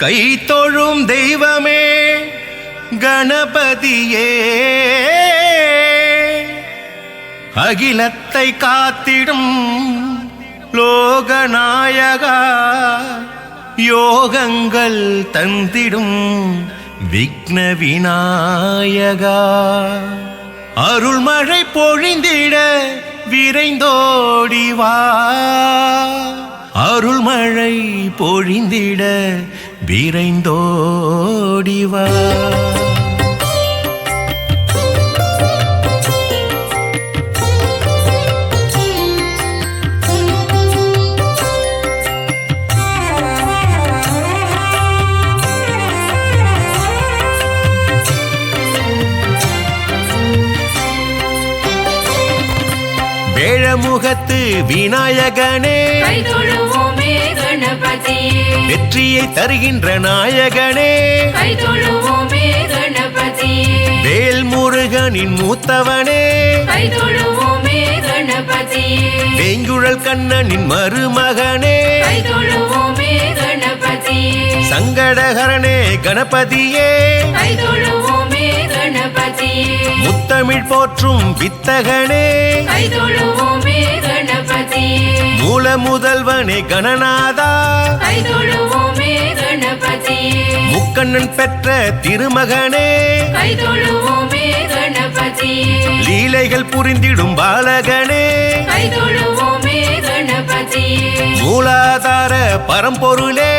கை தொழும் தெய்வமே கணபதியே, அகிலத்தை காத்திடும் லோகநாயகா, யோகங்கள் தந்திடும் விக்ன விநாயகா, அருள்மழை பொழிந்திட விரைந்தோடிவா, அருள்மழை பொழிந்திட விரைந்தோடிவா. வேழமுகத்து விநாயகனே, வெற்றியை தருகின்ற நாயகனே, வேல்முருகனின் மூத்தவனே, வேங்குழல் கண்ணனின் மருமகனே, சங்கடஹரனே கணபதியே, முத்தமிழ் போற்றும் வித்தகனே, மூல முதல்வனே கணநாதா, முக்கண்ணன் பெற்ற திருமகனே, லீலைகள் புரிந்திடும் பாலகனே, மூலாதார பரம்பொருளே,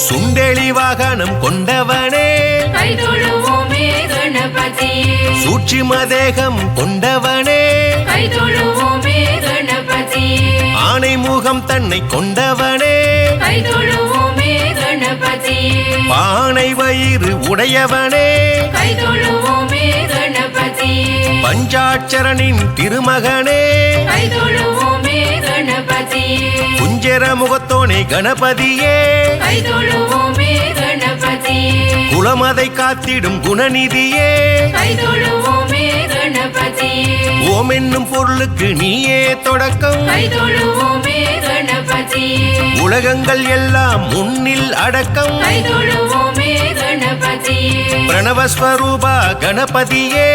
சுண்டெளி வாகனம் கொண்டவனே, சூட்சும தேகம் கொண்டவனே, ஆனை முகம் தன்னை கொண்டவனே, பானை வயிறு உடையவனே, பஞ்சாட்சரனின் திருமகனே, குஞ்சர முகத்தோனே கணபதியே, குலமதை காத்திடும் குணநிதியே, ஓம் என்னும் பொருளுக்கு நீயே தொடக்கம், உலகங்கள் எல்லாம் முன்னில் அடக்கம், பிரணவஸ்வரூபா கணபதியே,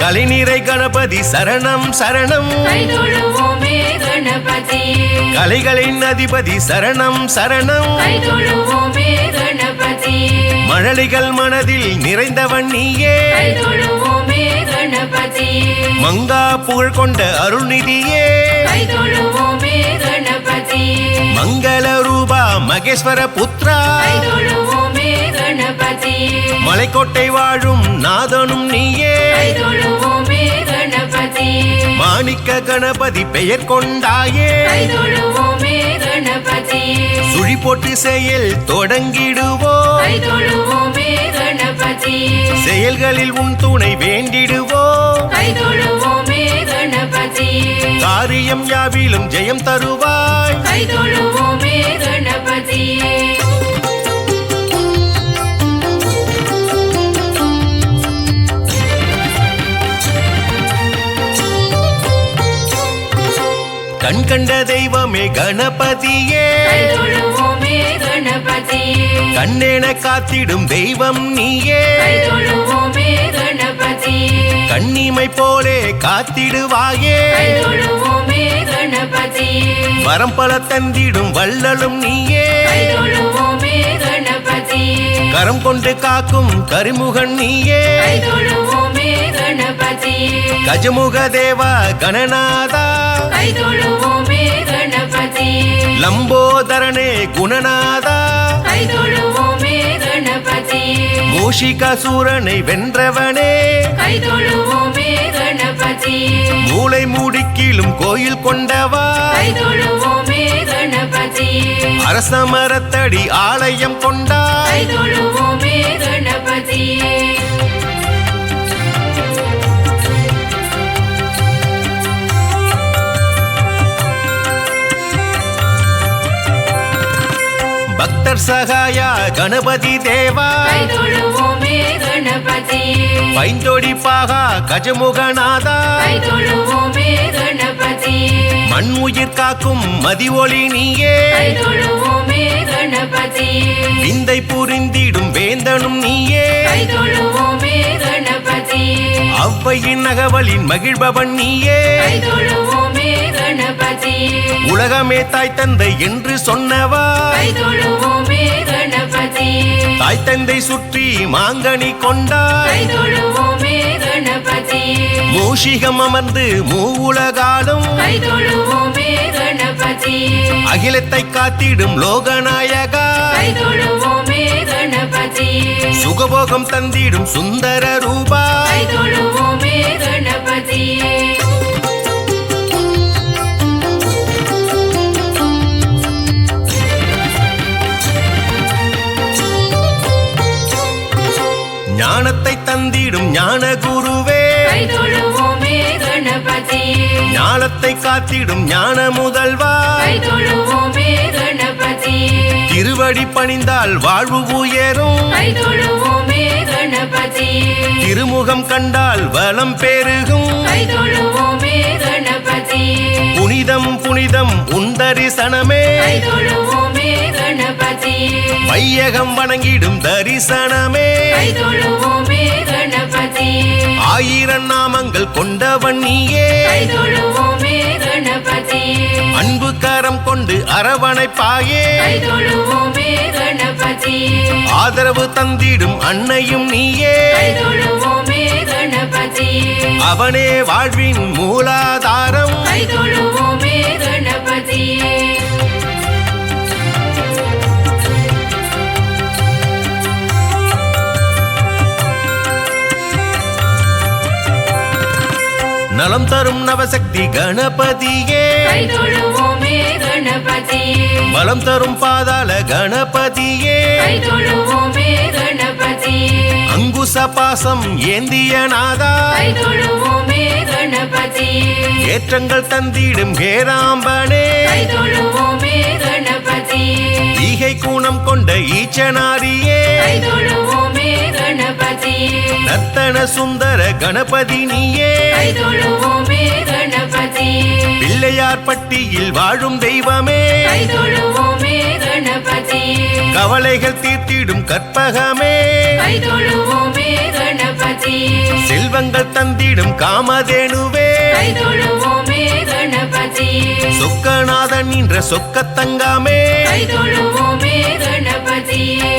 கலைநிறை கணபதி சரணம் சரணம், கலைகளின் அதிபதி சரணம் சரணம், மழலைகள் மனதில் நிறைந்தவன் நீயே, மங்கா புகழ் கொண்ட அருள்நிதியே, மங்கள ரூபா மகேஸ்வர புத்ரா, மலைக்கோட்டை வாழும் நாதனும் நீயே, மாணிக்க கணபதி பெயர் கொண்டாயே, சுழி போட்டு செயல் தொடங்கிடுவோ, செயல்களில் உன் துணை வேண்டிடுவோ, காரியம் யாவிலும் ஜெயம் தருவாய். கண் கண்ட தெய்வமே கணபதியே, கண்ணென காத்திடும் தெய்வம் நீயே, கண்ணிமை போலே காத்திடுவாயே, வரம் பல தந்திடும் வள்ளலும் நீயே, கரம் கொண்டு காக்கும் கரிமுகன் நீயே, கஜமுக தேவா கணநாதா, லம்போதரனே குணநாதா, மூஷிகாசூரனை வென்றவனே, மூளை மூடிக்கீழும் கோயில் கொண்டவா, அரச மரத்தடி ஆலயம் கொண்டாய். சகாயா கணபதி தேவா கைதொழுவோமே கணபதியே பைந்தொடி பாகா கஜமுகநாதா கைதொழுவோமே கணபதியே மண் உயிர் காக்கும் மதி ஒளி நீயே கைதொழுவோமே கணபதியே விந்தை புரிந்திடும் வேந்தனும் நீயே கைதொழுவோமே கணபதியே அவ்வையின் நகவலின் மகிழ்பவன் நீயே கைதொழுவோமே கணபதியே உலகமே தாய் தந்தை என்று சொன்னவா கைதொழுவோமே கணபதியே தாய் தந்தை சுற்றி மாங்கனி கொண்டாய் கைதொழுவோமே கணபதியே மூஷிகம் அமர்ந்து மூவுலகாலும் கைதொழுவோமே கணபதியே அகிலத்தை காத்திடும் லோகநாயகா கைதொழுவோமே கணபதியே சுகபோகம் தந்திடும் சுந்தர ரூபா கைதொழுவோமே கணபதியே ஞானத்தை தந்திடும் ஞான குருவே கைதொழுவோமே கணபதியே ஞானத்தை காத்திடும் ஞான முதல்வா கைதொழுவோமே கணபதியே திருவடி பணிந்தால் வாழ்வு உயரும் கைதொழுவோமே கணபதியே திருமுகம் கண்டால் வளம் பெருகும் கைதொழுவோமே கணபதியே புனிதம் புனிதம் உன் தரிசனமே கைதொழுவோமே கணபதியே வையகம் வணங்கிடும் தரிசனமே கைதொழுவோமே கணபதியே ஆயிரம் நாமங்கள் கொண்டவன் நீயே கைதொழுவோமே கணபதியே அன்பு கரம் கொண்டு அரவணைப்பாயே கைதொழுவோமே கணபதியே ஆதரவு தந்திடும் அன்னையும் நீயே கைதொழுவோமே கணபதியே அவனே வாழ்வின் மூலாதாரம் கைதொழுவோமே கணபதியே நலம் தரும் நவசக்தி கணபதியே கைதொழுவோமே கணபதியே பலம் தரும் பாதாள கணபதியே கைதொழுவோமே கணபதியே அங்குச பாசம் ஏந்திய நாதா கைதொழுவோமே கணபதியே ஏற்றங்கள் தந்திடும் ஹேராம்பனே கைதொழுவோமே கணபதியே ஈகை கூணம் கொண்ட ஈச்சனாரியே கைதொழுவோமே கணபதியே நர்த்தன சுந்தர கணபதி நீயே கைதொழுவோமே கணபதியே பிள்ளையார் பட்டியில் வாழும் தெய்வமே கைதொழுவோமே கணபதியே கவலைகள் தீர்த்திடும் கற்பகமே கைதொழுவோமே கணபதியே செல்வங்கள் தந்திடும் காமதேனுவே கைதொழுவோமே கணபதியே சொக்கநாதன் என்ற சொக்கத்தங்காமே கைதொழுவோமே கணபதியே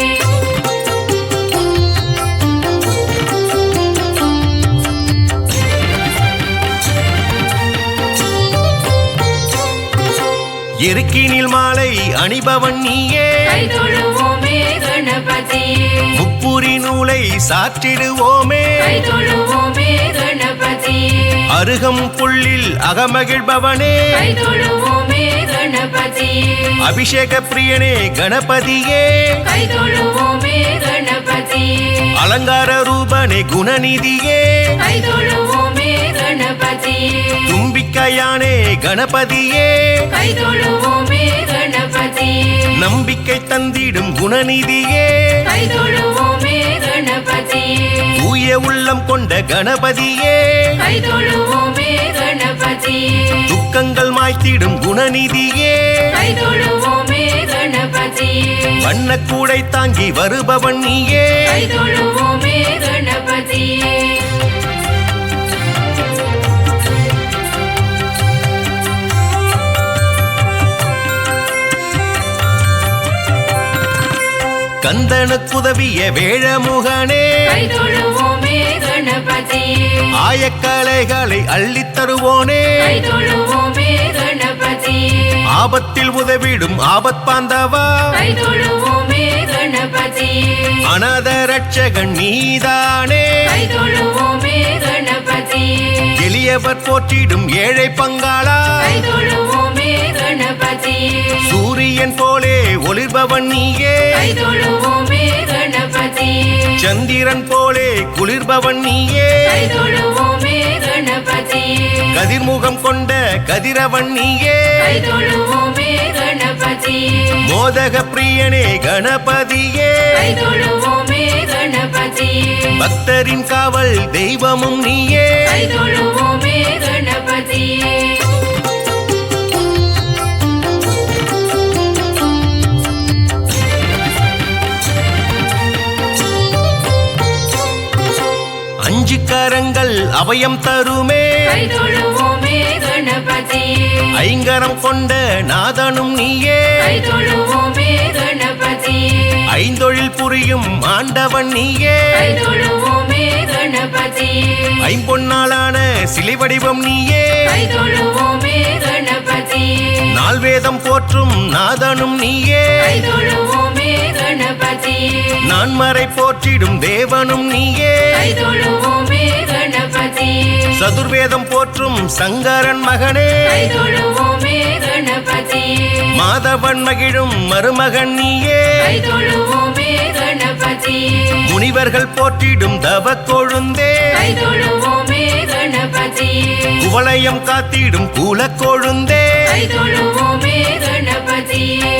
எருக்கினில் மாலை அணிபவன் நீயே கைதொழுவோமே கணபதியே முப்புரி நூலை சாற்றிடுவோமே கைதொழுவோமே கணபதியே அருகம் புள்ளில் அகமகிழ்பவனே கைதொழுவோமே கணபதியே அபிஷேக பிரியனே கணபதியே கைதொழுவோமே கணபதியே அலங்கார ரூபனே குணநிதியே கைதொழுவோமே கணபதியே தும்பிக்கையானே கணபதியே கைதொழுவோமே கணபதியே நம்பிக்கை தந்திடும் குணநிதியே கைதொழுவோமே கணபதியே தூய உள்ளம் கொண்ட கணபதியே கைதொழுவோமே கணபதியே துக்கங்கள் மாய்த்திடும் குணநிதியே கைதொழுவோமே கணபதியே வண்ணக்கூடை தாங்கி வருபவன் நீயே கைதொழுவோமே கணபதியே கந்தனுக்குதவிய வேழமுகனே கைதொழுவோமே கணபதியே ஆயக்கலைகளை அள்ளித் தருவோனே கைதொழுவோமே கணபதியே ஆபத்தில் உதவிடும் ஆபத்பாந்தவா கைதொழுவோமே கணபதியே அநாத ரட்சகன் நீதானே கைதொழுவோமே கணபதியே எளியவர் போற்றிடும் ஏழை பங்காளா கைதொழுவோமே கணபதியே சூரியன் போலே ஒளிர்பவன் நீயே கைதொழுவோமே கணபதியே சந்திரன் போலே குளிர்பவன் நீயே கைதொழுவோமே கணபதியே கதிர்முகம் கொண்ட கதிரவன் நீயே கை தொழுவோமே கணபதியே மோதக பிரியனே கணபதியே கை தொழுவோமே கணபதியே பக்தரின் காவல் தெய்வமும் நீயே கை தொழுவோமே கணபதியே அஞ்சு கரங்கள் அபயம் தருமே கை தொழுவோமே கணபதியே ஐங்கரம் கொண்ட நாதனும் நீயே கை தொழுவோமே கணபதியே ஐந்தொழில் புரியும் ஆண்டவன் நீயே கை தொழுவோமே கணபதியே ஐம்பொன்னாலான சிலை வடிவம் நீயே கை தொழுவோமே கணபதியே நால்வேதம் போற்றும் நாதனும் நீயே கை தொழுவோமே கணபதியே நான்மறை போற்றிடும் தேவனும் நீயே கை தொழுவோமே கணபதியே சதுர்வேதம் போற்றும் சங்கரன் மகனே கை தொழுவோமே கணபதியே மாதவன் மகிழும் மருமகன் நீயே கை தொழுவோமே கணபதியே முனிவர்கள் போற்றிடும் தவ கொழுந்தே கை தொழுவோமே கணபதியே குவளையம் காத்திடும் கூலக்கொழுந்தே கை தொழுவோமே கணபதியே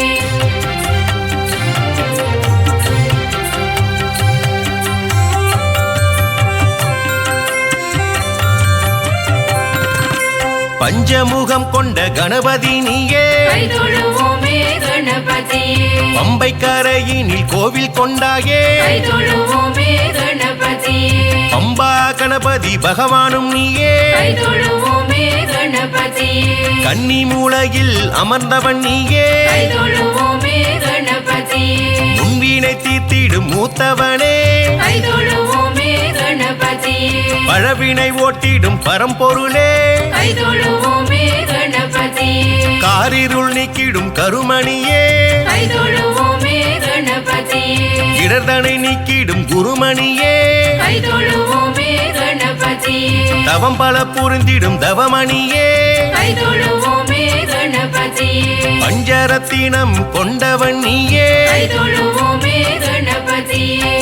பஞ்சமுகம் கொண்ட கணபதி நீயே கை தொழுவோமே கணபதியே பம்பை கரையினில் கோவில் கொண்டாயே கை தொழுவோமே கணபதியே பம்பா கணபதி பகவானும் நீயே கை தொழுவோமே கணபதியே கன்னி மூலையில் அமர்ந்தவன் நீயே கை தொழுவோமே கணபதியே முன்வீனை தீர்த்திடும் மூத்தவனே கை தொழுவோமே கணபதியே பழவினை ஓட்டிடும் பரம்பொருளே கை தொழுவோமே கணபதியே காரிருள் நீக்கிடும் கருமணியே கை தொழுவோமே கணபதியே இடர்தனை நீக்கிடும் குருமணியே கை தொழுவோமே கணபதியே தவம் பல புரிந்திடும் தவமணியே கை தொழுவோமே கணபதியே பஞ்சரத்தினம் கொண்டவன் நீயே கை தொழுவோமே கணபதியே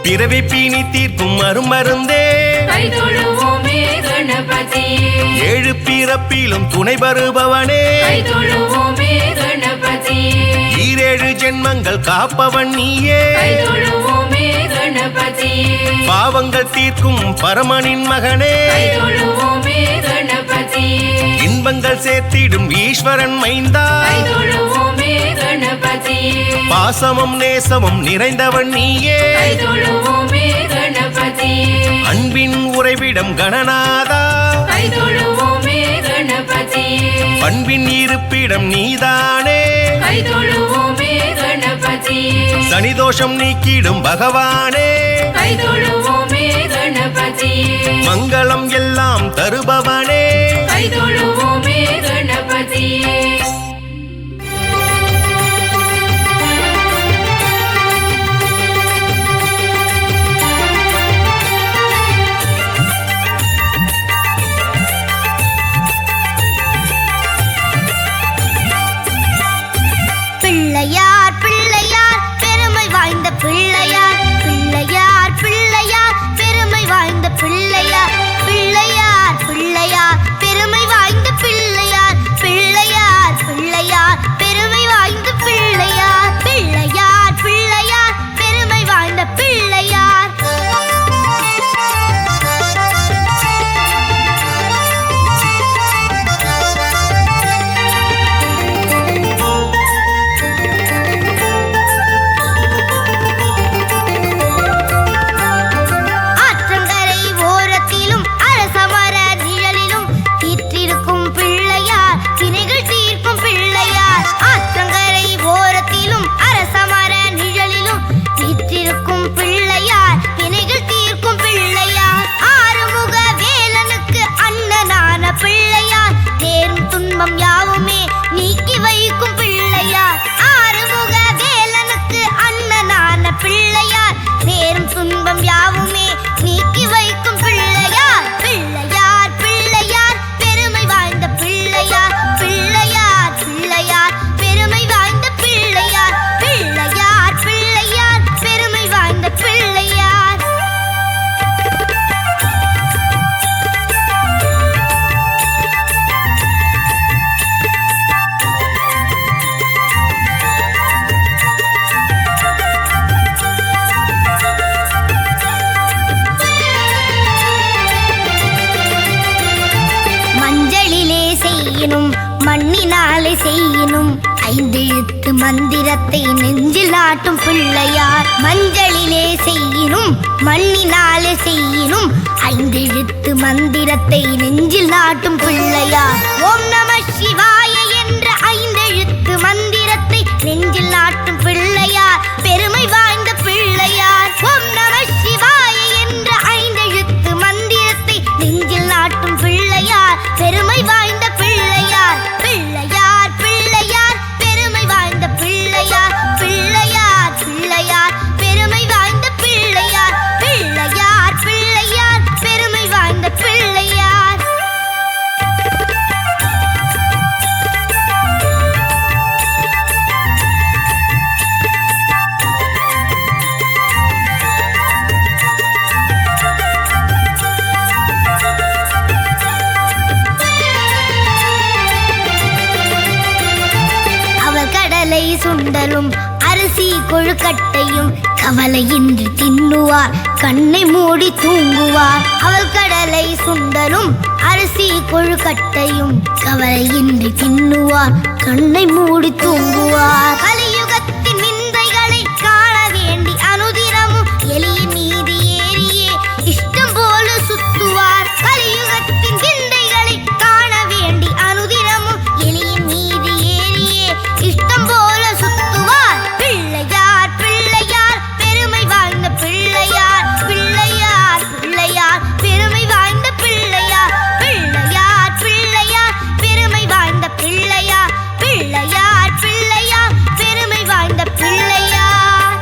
பிறவி பீனி தீர்க்கும் அருமருந்தே கை தொழுவோமே கணபதியே ஏழு பிறப்பிலும் துணை வருபவனே கை தொழுவோமே கணபதியே ஈரேழு ஜென்மங்கள் காப்பவன் நீயே கை தொழுவோமே கணபதியே பாவங்கள் தீர்க்கும் பரமனின் மகனே கை தொழுவோமே கணபதியே இன்பங்கள் சேர்த்திடும் ஈஸ்வரன் மைந்தா கை தொழுவோமே கணபதியே பாசமும் நேசமும் நிறைந்தவன் நீயே கை தொழுவோமே கணபதியே அன்பின் உறைவிடம் கணநாதா கை தொழுவோமே கணபதியே பண்பின் இருப்பிடம் நீதானே கை தொழுவோமே கணபதியே சனிதோஷம் நீக்கிடும் பகவானே கை தொழுவோமே கணபதியே மங்களம் எல்லாம் தருபவனே கை தொழுவோமே கணபதியே பிள்ளையார் பிள்ளையார் பெருமை வாய்ந்த பிள்ளையார் பிள்ளையார் பிள்ளையார் பெருமை வாய்ந்த பிள்ளையார் பிள்ளையார் பிள்ளையார் பெருமை வாய்ந்த பிள்ளையார் பிள்ளையார் பிள்ளையார் பெருமை வாய்ந்த பிள்ளையார் பிள்ளையார் பிள்ளையார் பெருமை வாய்ந்த பிள்ளையார் ஆற்றங்கரை ஓரத்திலும் அரசமர நிழலிலும் வீற்றிருக்கும் பிள்ளையார் வினைகள் தீர்க்கும் பிள்ளையார் ஆற்றங்கரை ஓரத்திலும் அரசமர நிழலிலும் வீற்றிருக்கும் பிள்ளையார் வினைகள் தீர்க்கும் பிள்ளையார் ஆறுமுக வேலனுக்கு அண்ணனான பிள்ளையார் நேரும் துன்பம் யாவுமே நீக்கி வைக்கும் பிள்ளையார் ஆறுமுக வேலனுக்கு அண்ணனான பிள்ளையார் நேரும் துன்பம் யாவுமே நீக்கி வைக்கும் பிள்ளையார் பிள்ளையார் பிள்ளையார் பெருமை வாய்ந்த பிள்ளையார் பிள்ளையார் பிள்ளையார் பெருமை வாய்ந்த ஐந்தெழுத்து மந்திரத்தை நெஞ்சில் நாட்டும் பிள்ளையார். மஞ்சளிலே செய்யினும் மண்ணினாலே செய்யினும் ஐந்தெழுத்து மந்திரத்தை நெஞ்சில் நாட்டும் பிள்ளையார். ஓம் நம சிவாய என்ற ஐந்தெழுத்து மந்திரத்தை நெஞ்சில் நாட்டும் பிள்ளையார், பெருமை வாய்ந்த பிள்ளையார். ஓம் நம சிவாய என்ற ஐந்தெழுத்து மந்திரத்தை நெஞ்சில் நாட்டும் பிள்ளையார், பெருமை வாய்ந்த பிள்ளையார். பிள்ளையார் பிள்ளையார் பெருமை வாய்ந்த பிள்ளையார், பிள்ளையார் பிள்ளையார் பெருமை வாய்ந்த பிள்ளையார், பிள்ளையார் பிள்ளையார் பெருமை வாய்ந்த பிள்ளையார். கடலை சுண்டலும் அரிசி கொழுக்கட்டையும் கவலையின்றி தின்னுவார், கண்ணை மூடி தூங்குவார். அவள் கடலை சுண்டலும் அரிசி கொழுக்கட்டையும் கவலையின்றி தின்னுவார், கண்ணை மூடி தூங்குவார். கலியுகத்தின் நிந்தைகளை காண வேண்டி அனுதினமும் எளிய மீதி ஏறியே இஷ்டம் போல சுத்துவார். கலியுகத்தின் நிந்தைகளை காண வேண்டி அனுதினமும் எளிய மீதி ஏறியே இஷ்டம் போல சுத்துவார். பிள்ளையார் பிள்ளையார் பெருமை வாய்ந்த பிள்ளையார், பிள்ளையார் பிள்ளையார் பெருமை வாய்ந்த பிள்ளையார், பிள்ளையார் பிள்ளையார் பெருமை வாய்ந்த பிள்ளையார், பிள்ளையார் பிள்ளையார் பெருமை வாய்ந்த பிள்ளையார்.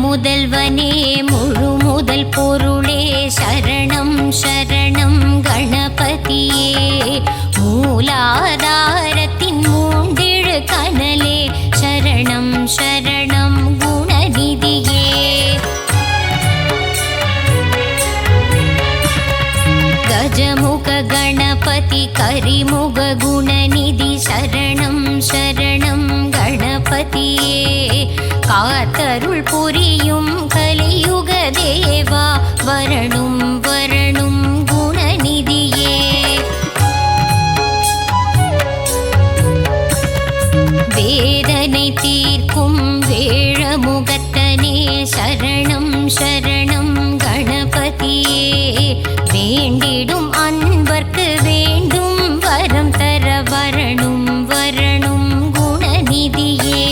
முதல்வனே முழு முதல் பொருளே சரணம் சரணம் கணபதியே. மூலாதாரத்தின் மூண்டிழு கனலே சரணம் சரணம் குணநிதியே. கஜமுக கணபதி கரிமுக குணநிதி சரணம் சரணம் கணபதியே. காத்தருள் புரியும் கலியுக தேவா வரணும் வரணும் குணநிதியே. வேதனை தீர்க்கும் வேழமுகத்தனே சரணம் சரணம் கணபதியே. வேண்டிடும் அன்பர்க்கு வேண்டும் வரம் தர வரணும் வரணும் குணநிதியே.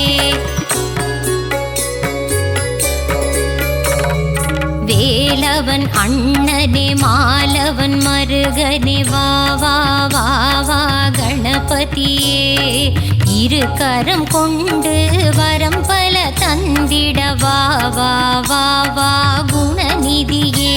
வேலவன் அண்ணனே மாலவன் மருகனே வா வா வா வா கணபதியே. இரு கரம் கொண்டு வரம் பல தந்திட வா வா வா வா குணநிதியே.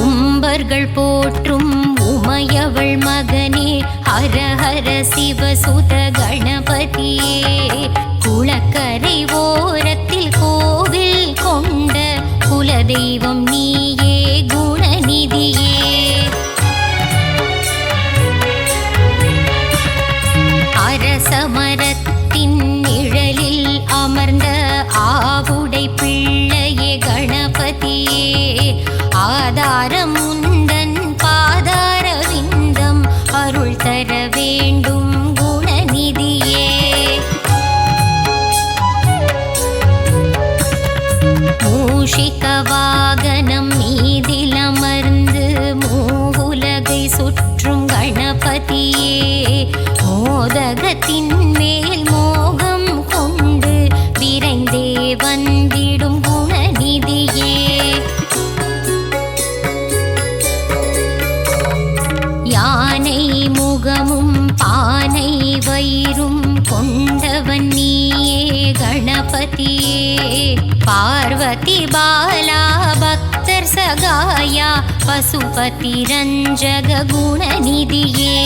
உம்பர்கள் போற்றும் உமையவள் மகனே ஹர ஹர சிவசுத கணபதியே. குளக்கரை ஓரத்தில் கோவில் கொண்ட குலதெய்வம் நீயே குணநிதியே. அரசமரத்தின் நிழலில் அமர்ந்த ஆவுடை பிள்ளையே கணபதியே. ஆதாரம் உந்தன் பாதார விந்தம் அருள் தர வேண்டும் குணநிதியே. மூஷிக வாகனம் மீதிலமர்ந்து மூவுலகை சுற்றும் கணபதியே. மோதகத்தின் மேல் மோகம் கொண்டு விரைந்தே வந்திடும் குணநிதியே. யானை முகமும் பானை வயிறும் கொண்டவன் நீயே கணபதியே. பார்வதி பாலா பக்தர் சகாயா பசுபதி ரஞ்சக குணநிதியே.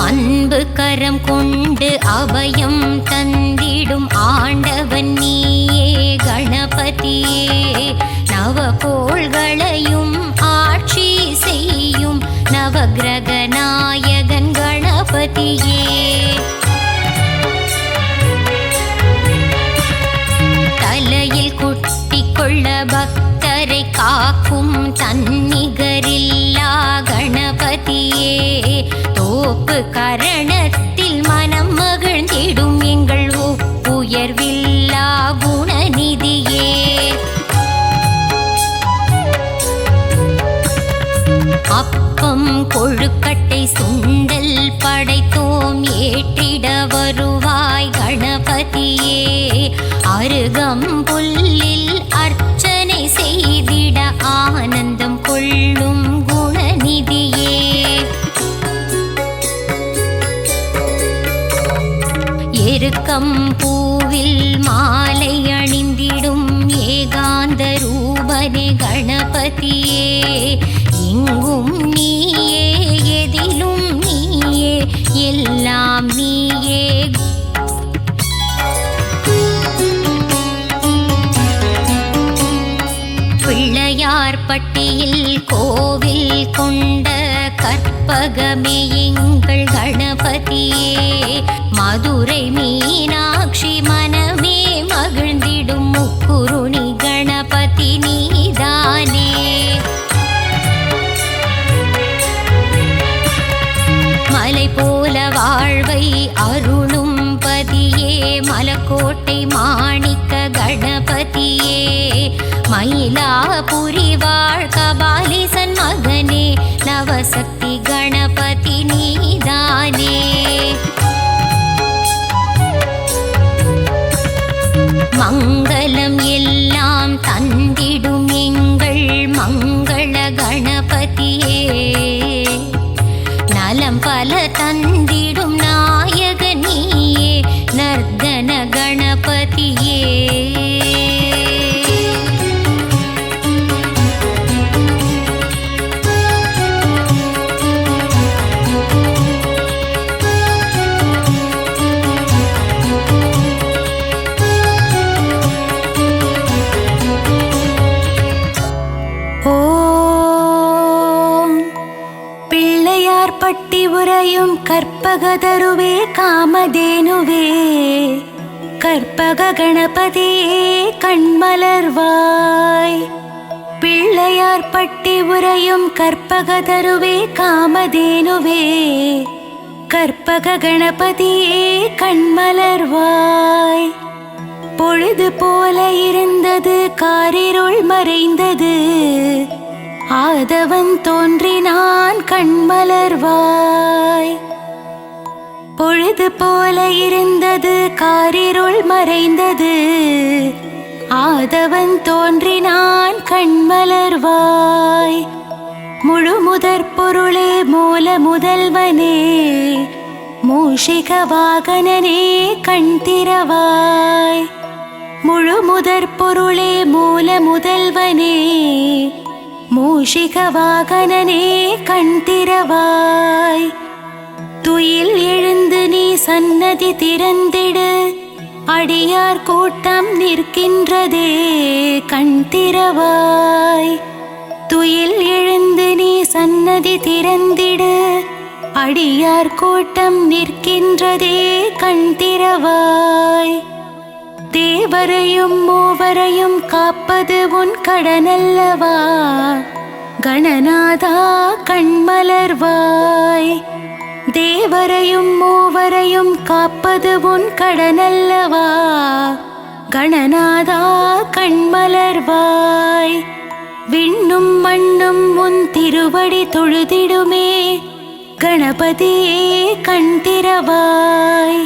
அன்பு கரம் கொண்டு அபயம் தந்திடும் ஆண்டவன் நீயே கணபதியே. கணபதியே நவகோள்களையும் ஆட்சி செய்யும் நவகிரக நாயகன் கணபதியே தலையில் குட்டி கொள்ள பக்தரை காக்கும் தன்னிகரில்லா கணபதியே தோப்பு கரணத்தில் மனம் மகிழ்ந்திடும் எங்கள் ஒப்புயர்வில்லா குணநிதியே அப்பம் கொழுக்கட்டை சுண்டல் படைத்தோம் ஏற்றிட வருவாய் கணபதியே அருகம்புல்லில் அர்ச்சனை செய்திட ஆனந்தம் கொள்ளும் குணநிதியே எருக்கம் பூவில் மாலை அணிந்திடும் ஏகாந்த ரூபனே கணபதியே எங்கும் நீயே எதிலும் நீயே எல்லாம் நீயே பிள்ளையார்பட்டியில் கோவில் கொண்ட கற்பகமே எங்கள் கணபதியே மதுரை மீனாட்சி மனமே மகிழ்ந்திடும் முக்குருணி கணபதி நீதானே மலை போல வாழ்வை அருளும் பதியே மலக்கோட்டை மாணிக்க கணபதியே மயிலாபுரி வாழ் கபாலிசன் மகனே நவசக்தி கணபதி நீதானே மங்களம் எல்லாம் தந்திடும் எங்கள் மங்கள கணபதியே நலம் பல தந்திடும் நாயக நீயே நர்தன கணபதியே பட்டி உறையும் கற்பகதருவே காமதேனுவே கற்பக கணபதியே கண்மலர்வாய் பிள்ளையார் பட்டி உறையும் கற்பகதருவே காமதேனுவே கற்பக கணபதியே கண்மலர்வாய் பொழுது போல இருந்தது காரிருள் மறைந்தது ஆதவன் தோன்றினான் கண்மலர்வாய் பொழுது போல இருந்தது காரிருள் மறைந்தது ஆதவன் தோன்றினான் கண்மலர்வாய் முழு முதற் பொருளே மூல முதல்வனே மூஷிக வாகனனே கண் திறவாய் முழு முதற் பொருளே மூல முதல்வனே மூஷிக வாகனனே கண் திறவாய் துயில் எழுந்து நீ சன்னதி திறந்திடு அடியார் கூட்டம் நிற்கின்றதே கண் திறவாய் துயில் எழுந்து நீ சன்னதி திறந்திடு அடியார் கூட்டம் நிற்கின்றதே கண் திறவாய் தேவரையும் மூவரையும் காப்பது உன் கடனல்லவா கணநாதா கண்மலர்வாய் தேவரையும் மூவரையும் காப்பது உன் கடனல்லவா கணநாதா கண்மலர்வாய் விண்ணும் மண்ணும் உன் திருவடி தொழுதிடுமே கணபதியே கண் திறவாய்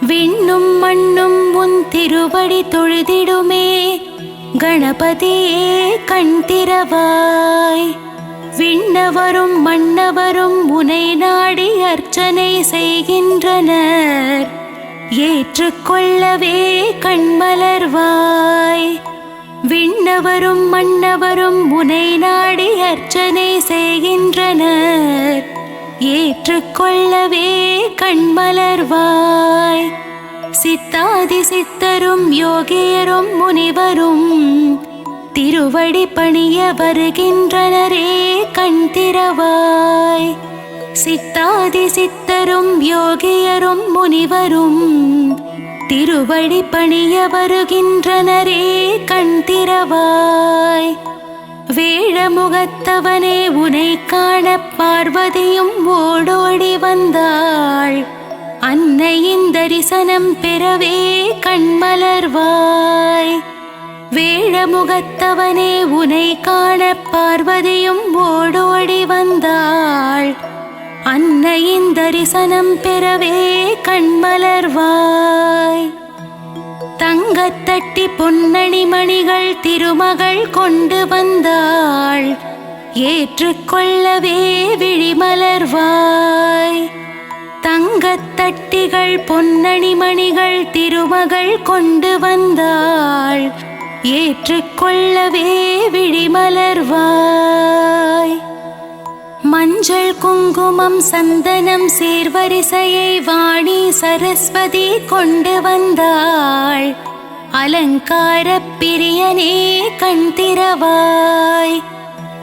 விண்ணும் மண்ணும் உன் திருவடி தொழுதிடுமே கணபதியே கண் திறவாய் விண்ணவரும் மன்னவரும் உனை நாடி அர்ச்சனை செய்கின்றனர் ஏற்றுக்கொள்ளவே கண்மலர்வாய் விண்ணவரும் மன்னவரும் உனை நாடி அர்ச்சனை செய்கின்றனர் ஏற்றுக்கொள்ளவே கண்மலர்வாய் சித்தாதி சித்தரும் யோகியரும் முனிவரும் திருவடி பணிய வருகின்றனரே கண் திறவாய். சித்தாதி சித்தரும் யோகியரும் முனிவரும் திருவடி பணிய வருகின்றனரே கண் திறவாய். வேழமுகத்தவனே உனை காண பார்வதியும் ஓடோடி வந்தாள். அன்னையின் தரிசனம் பெறவே கண்மலர்வாய். வேழமுகத்தவனே உனை காண பார்வதியும் ஓடோடி வந்தாள். அன்னையின் தரிசனம் பெறவே கண்மலர்வாய். தங்கத்தட்டி பொன்னணி மணிகள் திருமகள் கொண்டு வந்தாள். ஏற்றுக்கொள்ளவே விழிமலர்வாய். தங்கத்தட்டிகள் பொன்னணி மணிகள் திருமகள் கொண்டு வந்தாள். ஏற்றுக்கொள்ளவே விழிமலர்வாய். மஞ்சள் குங்குமம் சந்தனம் சேர்வரிசையை வாணி சரஸ்வதி கொண்டு வந்தாள். அலங்கார பிரியனே கண் திறவாய்.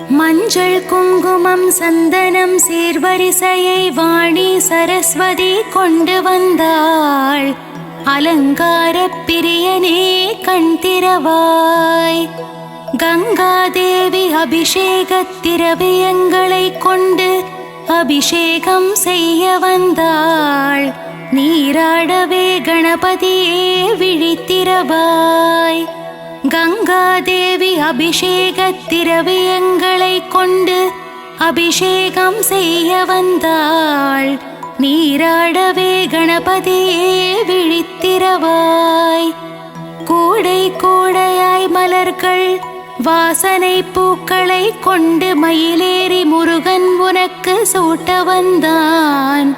மஞ்சள் குங்குமம் சந்தனம் சேர்வரிசையை வாணி சரஸ்வதி கொண்டு வந்தாள். அலங்கார பிரியனே கண் திறவாய். கங்காதேவி அபிஷேக திரவியங்களை கொண்டு அபிஷேகம் செய்ய வந்தாள். நீராடவே கணபதியே விழித்திறவாய். கங்காதேவி அபிஷேக திரவியங்களை கொண்டு அபிஷேகம் செய்ய வந்தாள். நீராடவே கணபதியே விழித்திறவாய். கூடை கூடையாய் மலர்கள் வாசனை பூக்களை கொண்டு மயிலேறி முருகன் உனக்கு சூட்ட வந்தான்.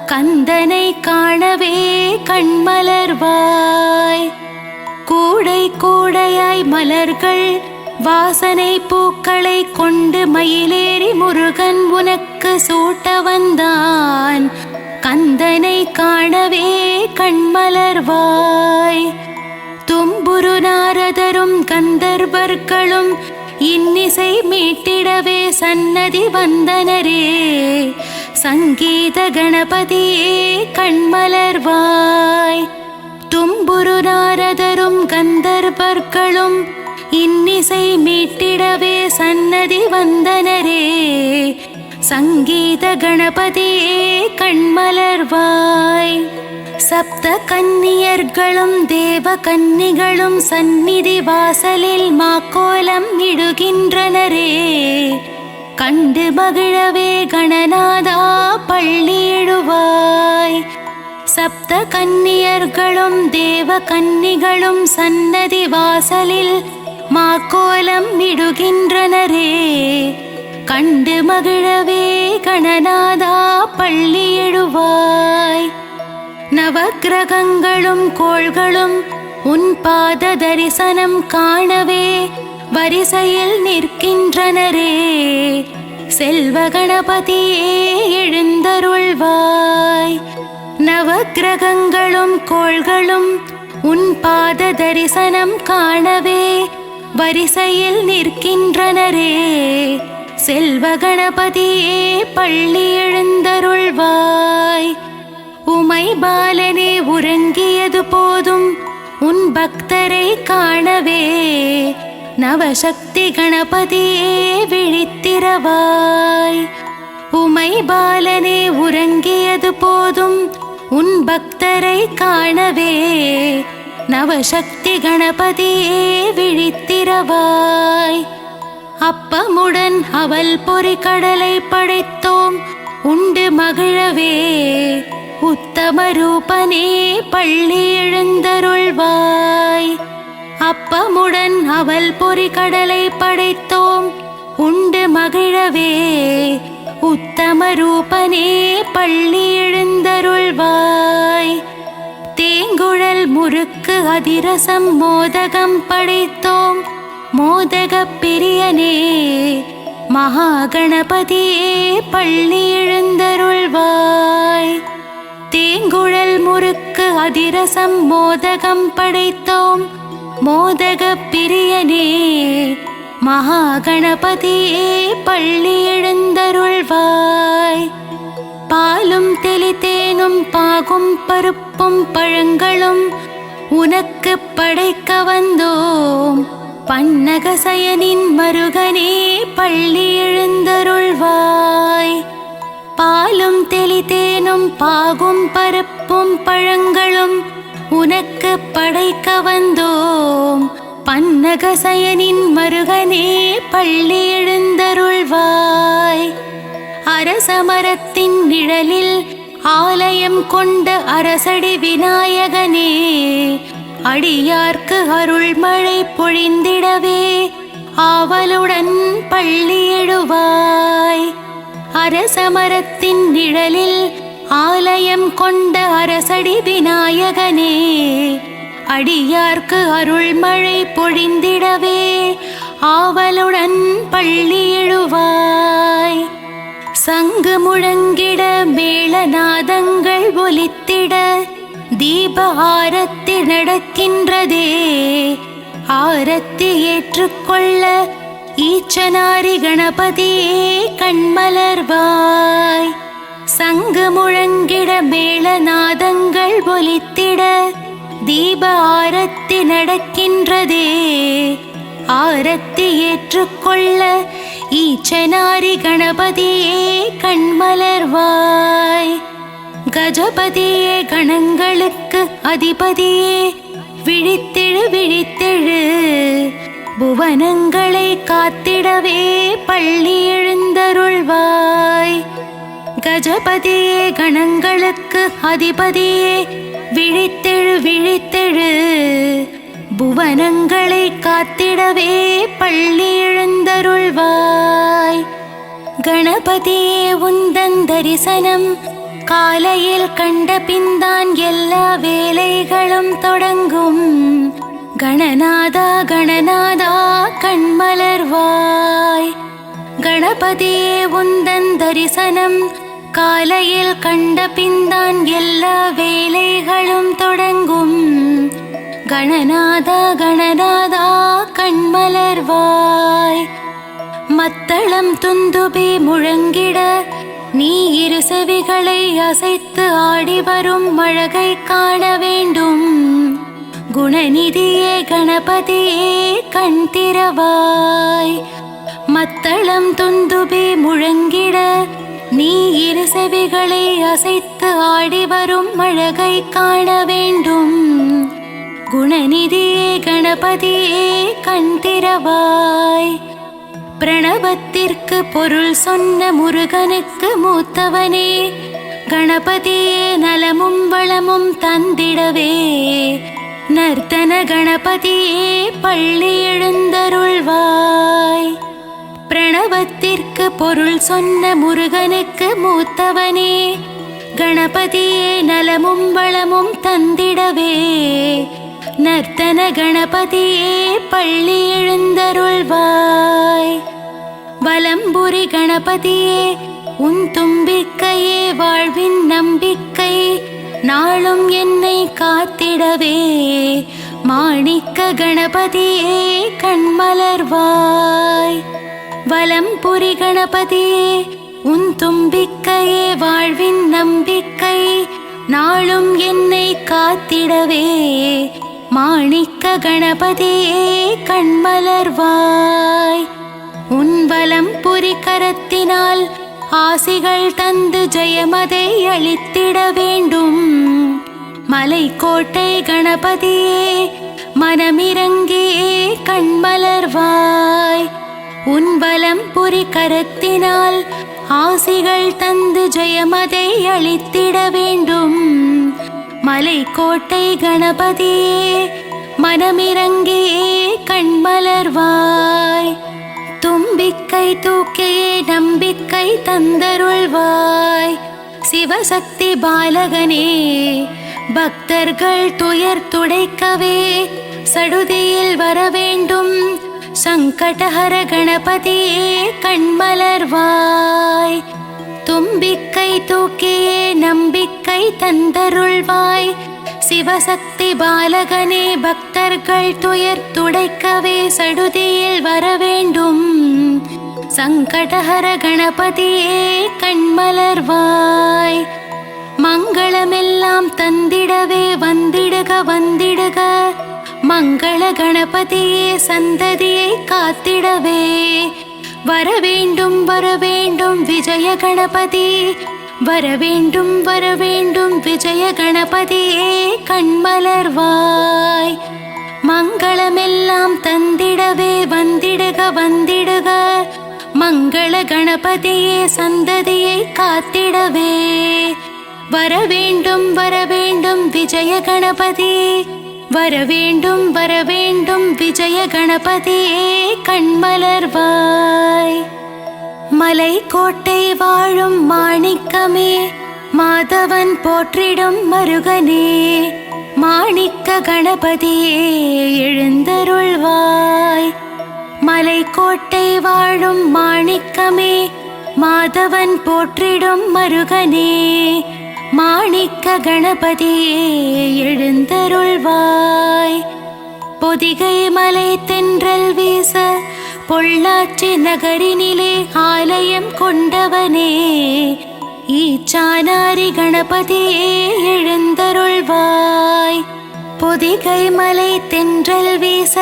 கந்தனை காணவே கண்மலர்வாய். கூடை கூடையாய் மலர்கள் வாசனை பூக்களை கொண்டு மயிலேறி முருகன் உனக்கு சூட்ட வந்தான். கந்தனை காணவே கண்மலர்வாய். தும்புரு நாரதரும் கந்தர்வர்களும் இன்னிசை மீட்டிடவே சன்னதி வந்தனரே. சங்கீத கணபதியே கண்மலர்வாய். தும்புரு நாரதரும் கந்தர்வர்களும் இன்னிசை மீட்டிடவே சன்னதி வந்தனரே. சங்கீத கணபதியே கண்மலர்வாய். சப்த கன்னியர்களும் தேவ கன்னிகளும் சந்நிதி வாசலில் மாக்கோலம் இடுகின்றனரே. கண்டு மகிழவே கணநாதா பள்ளி எழுவாய். சப்த கன்னியர்களும் தேவ கன்னிகளும் சன்னதி வாசலில் மாக்கோலம் இடுகின்றனரே. கண்டு மகிழவே கணநாதா பள்ளி எழுவாய். நவக்கிரகங்களும் கோள்களும் உன் பாத தரிசனம் காணவே வரிசையில் நிற்கின்றனரே. செல்வ கணபதியே எழுந்தருள்வாய். நவக்கிரகங்களும் கோள்களும் உன் பாத தரிசனம் காணவே வரிசையில் நிற்கின்றனரே. செல்வ கணபதியே பள்ளி எழுந்தருள்வாய். உமை பாலனே உறங்கியது போதும் உன் பக்தரை காணவே. நவசக்தி கணபதியே விழித்திறவாய். உமை பாலனே உறங்கியது போதும் உன் பக்தரை காணவே. நவசக்தி கணபதியே விழித்திறவாய். அப்பமுடன் அவல் பொறி கடலை படைத்தோம் உண்டு மகிழவே. உத்தம ரூபனே பள்ளி எழுந்தருள்வாய். அப்பமுடன் அவல் பொறி கடலை படைத்தோம் உண்டு மகிழவே. உத்தம ரூபனே பள்ளி எழுந்தருள்வாய். தேங்குழல் முறுக்கு அதிரசம் மோதகம் படைத்தோம் மோதக பிரியனே. மகாகணபதியே பள்ளி எழுந்தருள்வாய். தேங்குழல் முறுக்கு அதிரசம் மோதகம் படைத்தோம் மோதக பிரியனே மகாகணபதியே பள்ளி எழுந்தருள்வாய். பாலும் தெளித்தேனும் பாகும் பருப்பும் பழங்களும் உனக்கு படைக்க வந்தோம் பன்னகசயனின் மருகனே பள்ளி எழுந்தருள்வாய். பாலும் தெளித்தேனும் பாகும் பருப்பும் பழங்களும் உனக்கு படைக்க வந்தோம் பன்னகசயனின் மருகனே பள்ளி எழுந்தருள்வாய். அரசமரத்தின் நிழலில் ஆலயம் கொண்ட அரசடி விநாயகனே அடியார்க்கு அருள்மழை பொழிந்திடவே ஆவலுடன் பள்ளி எழுவாய். அரசமரத்தின் நிழலில் ஆலயம் கொண்ட அரசடி விநாயகனே அடியார்க்கு அருள்மழை பொழிந்திடவே ஆவலுடன் பள்ளி எழுவாய். சங்கு முழங்கிட மேளநாதங்கள் ஒலித்திட தீப ஆரத்தி நடக்கின்றதே ஆரத்தி ஏற்றுக்கொள்ள ஈச்சனாரி கணபதியே கண்மலர்வாய். சங்கு முழங்கிட மேளநாதங்கள் ஒலித்திட தீப ஆரத்தி நடக்கின்றதே ஆரத்தி ஏற்றுக்கொள்ள ஈச்சனாரி கணபதியே கண்மலர்வாய். கஜபதியே கணங்களுக்கு அதிபதியே விழித்தெழு விழித்தெழு புவனங்களை காத்திடவே பள்ளி எழுந்தருள்வாய். கஜபதியே கணங்களுக்கு அதிபதியே விழித்தெழு விழித்தெழு புவனங்களை காத்திடவே பள்ளி எழுந்தருள்வாய். கணபதியே உந்தன் தரிசனம் காலையில் கண்ட பின்தான் எல்லா வேலைகளும் தொடங்கும். கணநாதா கணநாதா கண்மலர்வாய். கணபதியே உந்தன் தரிசனம் காலையில் கண்ட பின்தான் எல்லா வேலைகளும் தொடங்கும். கணநாதா கணநாதா கண்மலர்வாய். மத்தளம் துந்துபி முழங்கிட நீ இரு செவிகளை அசைத்து ஆடி வரும் அழகை காண வேண்டும். குணநிதியே கணபதியே கண் திறவாய். மத்தளம் துந்துபி முழங்கிட நீ இரு செவிகளை அசைத்து ஆடி வரும் அழகை காண வேண்டும். குணநிதியே கணபதியே கண் திறவாய். பிரணவத்திற்கு பொருள் சொன்ன முருகனுக்கு மூத்தவனே கணபதியே நலமும் வளமும் தந்திடவே நர்த்தன கணபதியே பள்ளி எழுந்தருள்வாய். பிரணவத்திற்கு பொருள் சொன்ன முருகனுக்கு மூத்தவனே கணபதியே நலமும் வளமும் தந்திடவே நர்த்தன கணபதியே பள்ளி எழுந்தருள்வாய். வலம்புரி கணபதியே உன் தும்பிக்கையே வாழ்வின் நம்பிக்கை நாளும் என்னை காத்திடவே மாணிக்க கணபதியே கண்மலர்வாய். வலம்புரி கணபதியே உன் தும்பிக்கையே வாழ்வின் நம்பிக்கை நாளும் என்னை காத்திடவே மாணிக்க கணபதியே கண்மலர்வாய். உன் வலம்புரி கரத்தினால் ஆசிகள் தந்து ஜெயமதை அளித்திட வேண்டும். மலைக்கோட்டை கணபதியே மனமிறங்கியே கண்மலர்வாய். உன் வலம்புரி கரத்தினால் ஆசிகள் தந்து ஜெயமதை அளித்திட வேண்டும். மலைக்கோட்டை கணபதியே மனமிறங்கியே கண்மலர்வாய். தும்பிக்கை தூக்கியே நம்பிக்கை தந்தருள்வாய். சிவசக்தி பாலகனே பக்தர்கள் துயர் துடைக்கவே சடுதியில் வரவேண்டும். சங்கடஹர கணபதியே கண்மலர்வாய். தும்பிக்கை தூக்கியே நம்பிக்கை தந்தருள்வாய் சிவசக்தி பாலகனே பக்தர்கள் துயர் துடைக்கவே சடுதியில் வரவேண்டும் சங்கடஹர கணபதியே கண்மலர்வாய் மங்களமெல்லாம் தந்திடவே வந்திடுக வந்திடுக மங்கள கணபதியே சந்ததியை காத்திடவே வரவேண்டும் வரவேண்டும் விஜய கணபதி வரவேண்டும் வரவேண்டும் விஜய கணபதியே கண்மலர்வாய் மங்களமெல்லாம் தந்திடவே வந்திடுக வந்திடுக மங்கள கணபதியே சந்ததியை காத்திடவே வரவேண்டும் வரவேண்டும் விஜய கணபதி வரவேண்டும் வரவேண்டும் விஜய கணபதியே கண்மலர்வாய் மலைக்கோட்டை வாழும் மாணிக்கமே மாதவன் போற்றிடும் மருகனே மாணிக்க கணபதியே எழுந்தருள்வாய் மலைக்கோட்டை வாழும் மாணிக்கமே மாதவன் போற்றிடும் மருகனே மாணிக்க கணபதியே எழுந்தருள்வாய் பொதிகை மலை தென்றல் வீச பொள்ளாச்சி நகரினிலே ஆலயம் கொண்டவனே ஈச்சானாரி கணபதியே எழுந்தருள்வாய் பொதிகை மலை தென்றல் வீச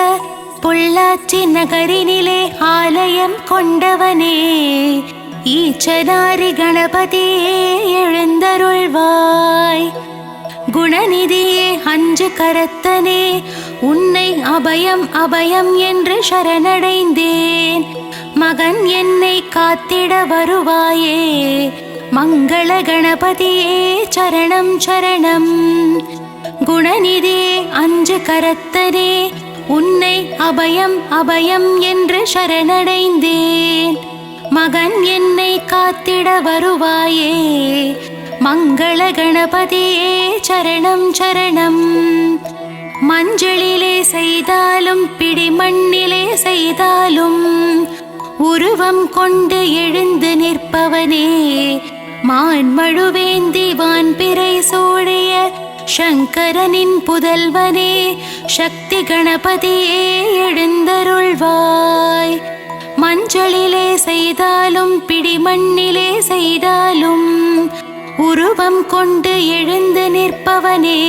பொள்ளாச்சி நகரினிலே ஆலயம் கொண்டவனே ஈச்சனாரி கணபதியே எழுந்தருள்வாய் குணநிதியே அஞ்சு கரத்தனே உன்னை அபயம் அபயம் என்று சரணடைந்தேன் மகன் என்னை காத்திட வருவாயே மங்கள கணபதியே சரணம் சரணம் குணநிதியே அஞ்சு கரத்தனே உன்னை அபயம் அபயம் என்று சரணடைந்தேன் மகன் என்னை காத்திட வருவாயே மங்கள கணபதியே சரணம் சரணம் மஞ்சளிலே செய்தாலும் பிடிமண்ணிலே செய்தாலும் உருவம் கொண்டு எழுந்து நிற்பவனே மான்மழுவேந்தி வான்பிறை சூடிய சங்கரனின் புதல்வனே சக்தி கணபதியே எழுந்தருள்வாய் மஞ்சளிலே செய்தாலும் பிடிமண்ணிலே செய்தாலும் உருவம் கொண்டு எழுந்து நிற்பவனே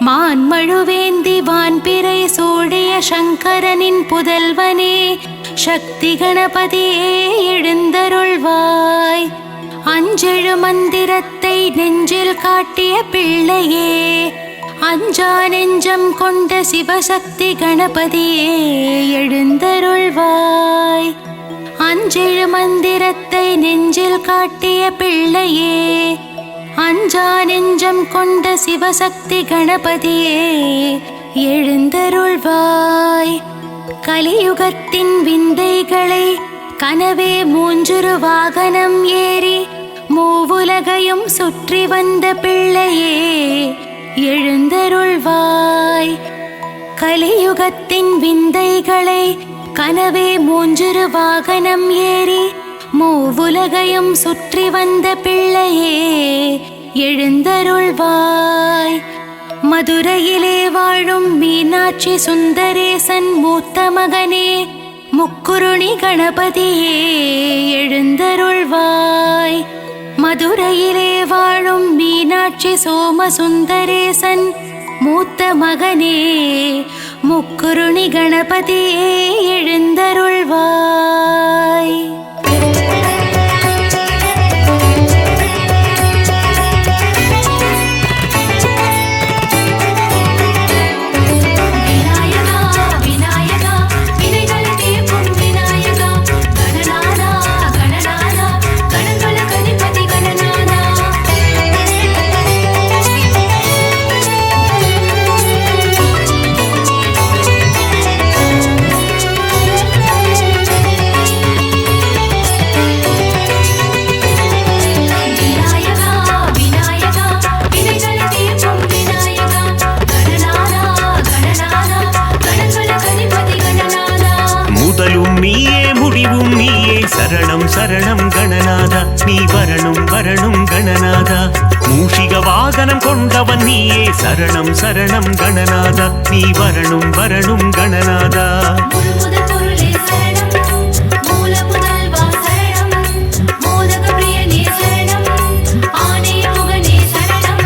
மான்மழுவேந்தி வான்பிறை சூடிய சங்கரனின் புதல்வனே சக்தி கணபதியே எழுந்தருள்வாய் அஞ்செழு மந்திரத்தை நெஞ்சில் காட்டிய பிள்ளையே அஞ்சா நெஞ்சம் கொண்ட சிவசக்தி கணபதியே எழுந்தருள்வாய் அஞ்செழு மந்திரத்தை நெஞ்சில் காட்டிய பிள்ளையே அஞ்சா நெஞ்சம் கொண்ட சிவசக்தி கணபதியே எழுந்தருள்வாய் கலியுகத்தின் விந்தைகளை கனவே மூஞ்சுரு வாகனம் ஏறி மூவுலகையும் சுற்றி வந்த பிள்ளையே எழுந்தருள்வாய் கலியுகத்தின் விந்தைகளை கனவே மூஞ்சுரு வாகனம் ஏறி மூவுலகையும் சுற்றி வந்த பிள்ளையே எழுந்தருள்வாய் மதுரையிலே வாழும் மீனாட்சி சுந்தரேசன் மூத்த மகனே முக்குருணி கணபதியே எழுந்தருள்வாய் மதுரையிலே வாழும் மீனாட்சி சோமசுந்தரேசன் மூத்த மகனே முக்குருணி கணபதியே எழுந்தருள்வாய் சரணம் கணநாதா நீ வரணும் வரணும் கணநாதா மூஷிக வாகனம் கொண்டவன் நீயே சரணம் சரணம் கணநாதா நீ வரணும் வரணும் கணநாதா முழுமுதற் பொருளே சரணம் மூல புதல்வா சரணம் மோதக பிரியனே சரணம் ஆனே முகனே சரணம்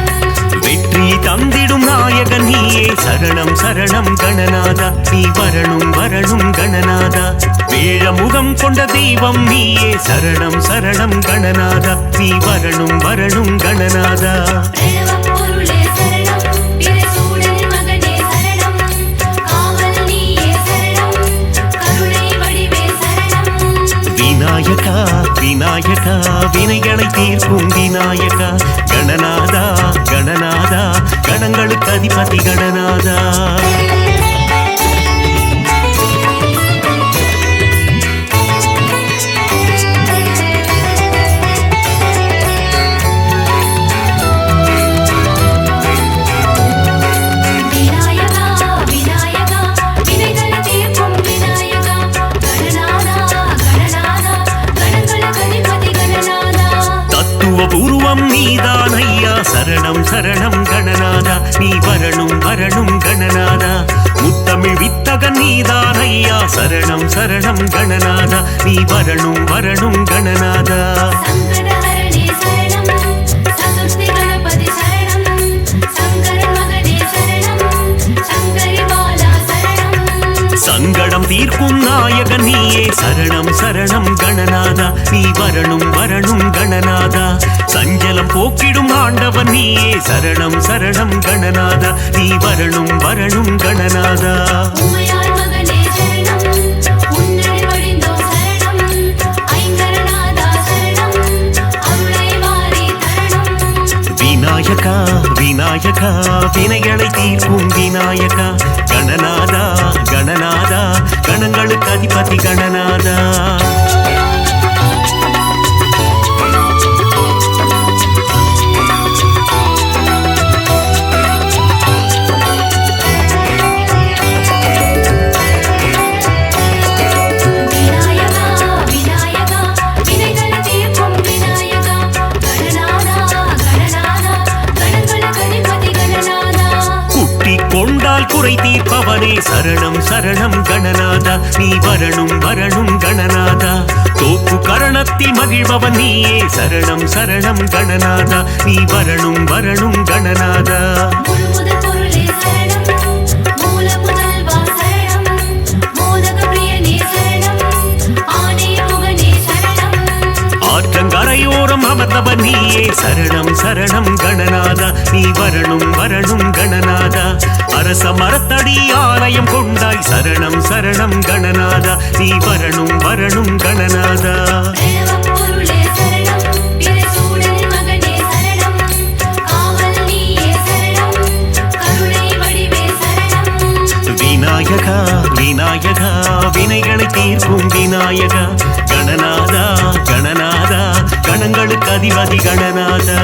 வெற்றி தந்திடும் நாயகன் நீயே சரணம் சரணம் கணநாதா நீ வரணும் வரணும் கணநாதா வேழ முகம் கொண்ட தெய்வம் நீயே சரணம் சரணம் கணநாதா நீ வரணும் வரணும் கணநாதா பிரணவப் பொருளே சரணம் பிரசூடன் மகனே சரணம் காவல் நீயே சரணம் கருணை வடிவே சரணம் விநாயகா விநாயகா வினைகளை தீர்க்கும் விநாயகா கணநாதா கணநாதா கணங்களுக்கு அதிபதி கணநாதா விநாயகா விநாயகா வினைகளை தீர்க்கும் விநாயகா கணநாதா கணநாதா கணங்களுக்கு அதிபதி கணநாதா தத்துவ பூர்வம் நீதான் ஐயா சரணம் சரணம் கணநாதா நீ வரணும் வரணும் கணநாதா முத்தமிழ் வித்தகன் நீதான் ஐயா சரணம் சரணம் கணநாதா நீ வரணும் வரணும் கணநாதா சங்கடஹரணே சரணம் சதுர்த்தி கணபதி சரணம் சங்கரன் மகனே சரணம் சங்கரி பாலா சரணம் சங்கடம் தீர்க்கும் நாயகன் நீயே சரணம் சரணம் கணநாதா நீ வரணும் வரணும் கணநாதா சஞ்சலம் போக்கிடும் ஆண்டவன் நீயே சரணம் சரணம் கணநாதா நீ வரணும் வரணும் கணநாதா உமையாள் மகனே சரணம் உன்னடி வழிந்தோம் சரணம் ஐங்கரநாதா சரணம் அருளை வாரி தரணும் விநாயகா விநாயகா வினைகளை தீர்க்கும் விநாயகா கணநாதா கணநாதா கணங்களுக்கு அதிபதி கணநாதா விநாயகா விநாயகா வினைகளை தீர்க்கும் விநாயகா கணநாதா கணநாதா கணங்களுக்கு அதிபதி கணநாதா குட்டி கொண்டால் குறை தீர்ப்பவனே சரணம் சரணம் கணநாதா நீ வரணும் வரணும் கணநாதா தோப்பு கரணத்தில் மகிழ்பவன் நீயே சரணம் சரணம் கணநாதா நீ வரணும் வரணும் கணநாதா முழுமுதற் பொருளே சரணம் மூல புதல்வா சரணம் மோதக பிரியனே சரணம் ஆனே முகனே சரணம் ஆற்றங்கரையோரம் அமர்ந்தவன் நீயே சரணம் சரணம் கணநாதா நீ வரணும் வரணும் கணநாதா அரச மரத்தடி ஆலயம் கொண்டாய் சரணம் சரணம் கணநாதா நீ வரணும் வரணும் கணநாதா பிரணவப் பொருளே சரணம் பிரசூடன் மகனே சரணம் காவல் நீயே சரணம் கருணை வடிவே சரணம் விநாயகா விநாயகா வினைகளை தீர்க்கும் விநாயகா கணநாதா கணநாதா கணங்களுக்கு அதிபதி கணநாதா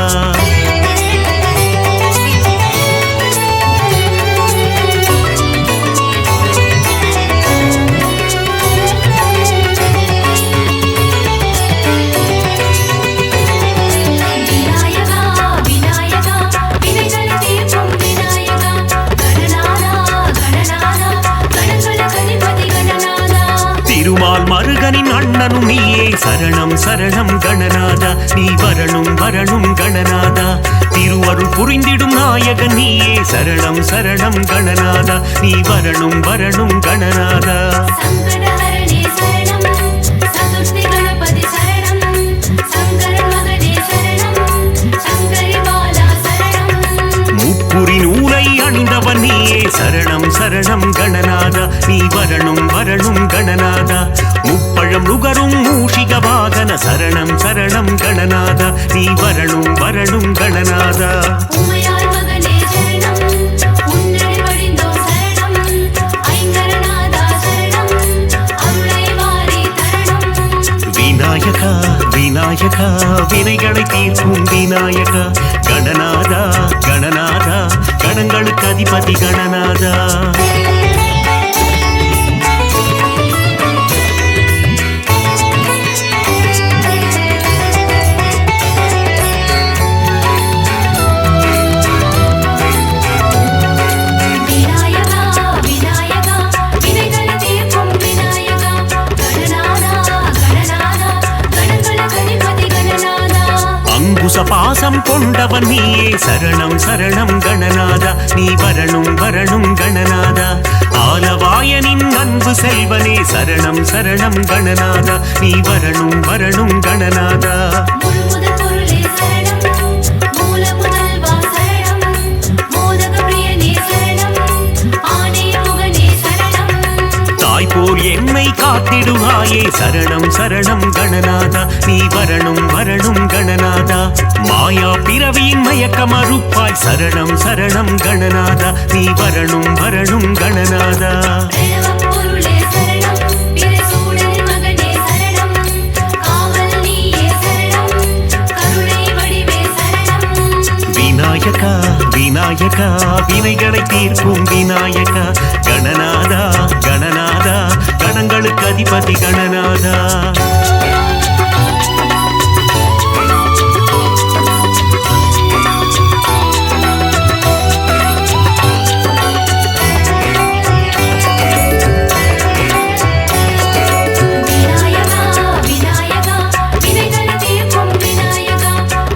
விநாயகா விநாயகா வினைகளை தீர்க்கும் விநாயகா கணநாதா கணநாதா கணங்களுக்கு அதிபதி கணநாதா திருமால் மருகனின் அண்ணனும் நீயே சரணம் சரணம் கணநாதா நீ வரணும் வரணும் கணநாதா திருவருள் புரிந்திடும் நாயகன் நீயே சரணம் சரணம் கணநாதா நீ வரணும் வரணும் கணநாதா சங்கடஹரணே சரணம் சதுர்த்தி கணபதி சரணம் சங்கரன் மகனே சரணம் சங்கரி பாலா சரணம் முப்புரி நூலை அணிந்தவன் நீயே சரணம் சரணம் கணநாதா நீ வரணும் வரணும் கணநாதா முப்பழம் நுகரும் மூஷிக வாகன சரணம் சரணம் கணநாதா நீ வரணும் வரணும் கணநாதா உமையாள் மகனே சரணம் உன்னடி வழிந்தோம் சரணம் ஐங்கரநாதா சரணம் அருளை வாரி தரணும் விநாயகா விநாயகா வினைகளை தீர்க்கும் விநாயகா கணநாதா கணநாதா கணங்களுக்கு அதிபதி கணநாதா பாசம் கொண்டவன் நீயே சரணம் சரணம் கணநாதா நீ வரணும் வரணும் கணநாதா ஆலவாயனின் அன்பு செல்வனே சரணம் சரணம் கணநாதா நீ வரணும் வரணும் கணநாதா முழுமுதற் பொருளே சரணம் மூல முதல்வா சரணம் மோதக பிரியனே சரணம் ஆனே முகனே சரணம் தாய் போல் என்னை காத்திடுவாயே சரணம் சரணம் கணநாதா நீ வரணும் வரணும் கணநாதா மாயா பிறவியின் மயக்கம் அறுப்பாய் சரணம் சரணம் கணநாதா நீ வரணும் வரணும் கணநாதா பிரணவப் பொருளே சரணம் பிரசூடனின் மகனே சரணம் காவல் நீயே சரணம் கருணை வடிவே சரணம் விநாயகா விநாயகா வினைகளை தீர்க்கும் விநாயகா கணநாதா கணநாதா கணங்களுக்கு அதிபதி கணநாதா விநாயகா விநாயகா வினைகளை தீர்க்கும் விநாயகா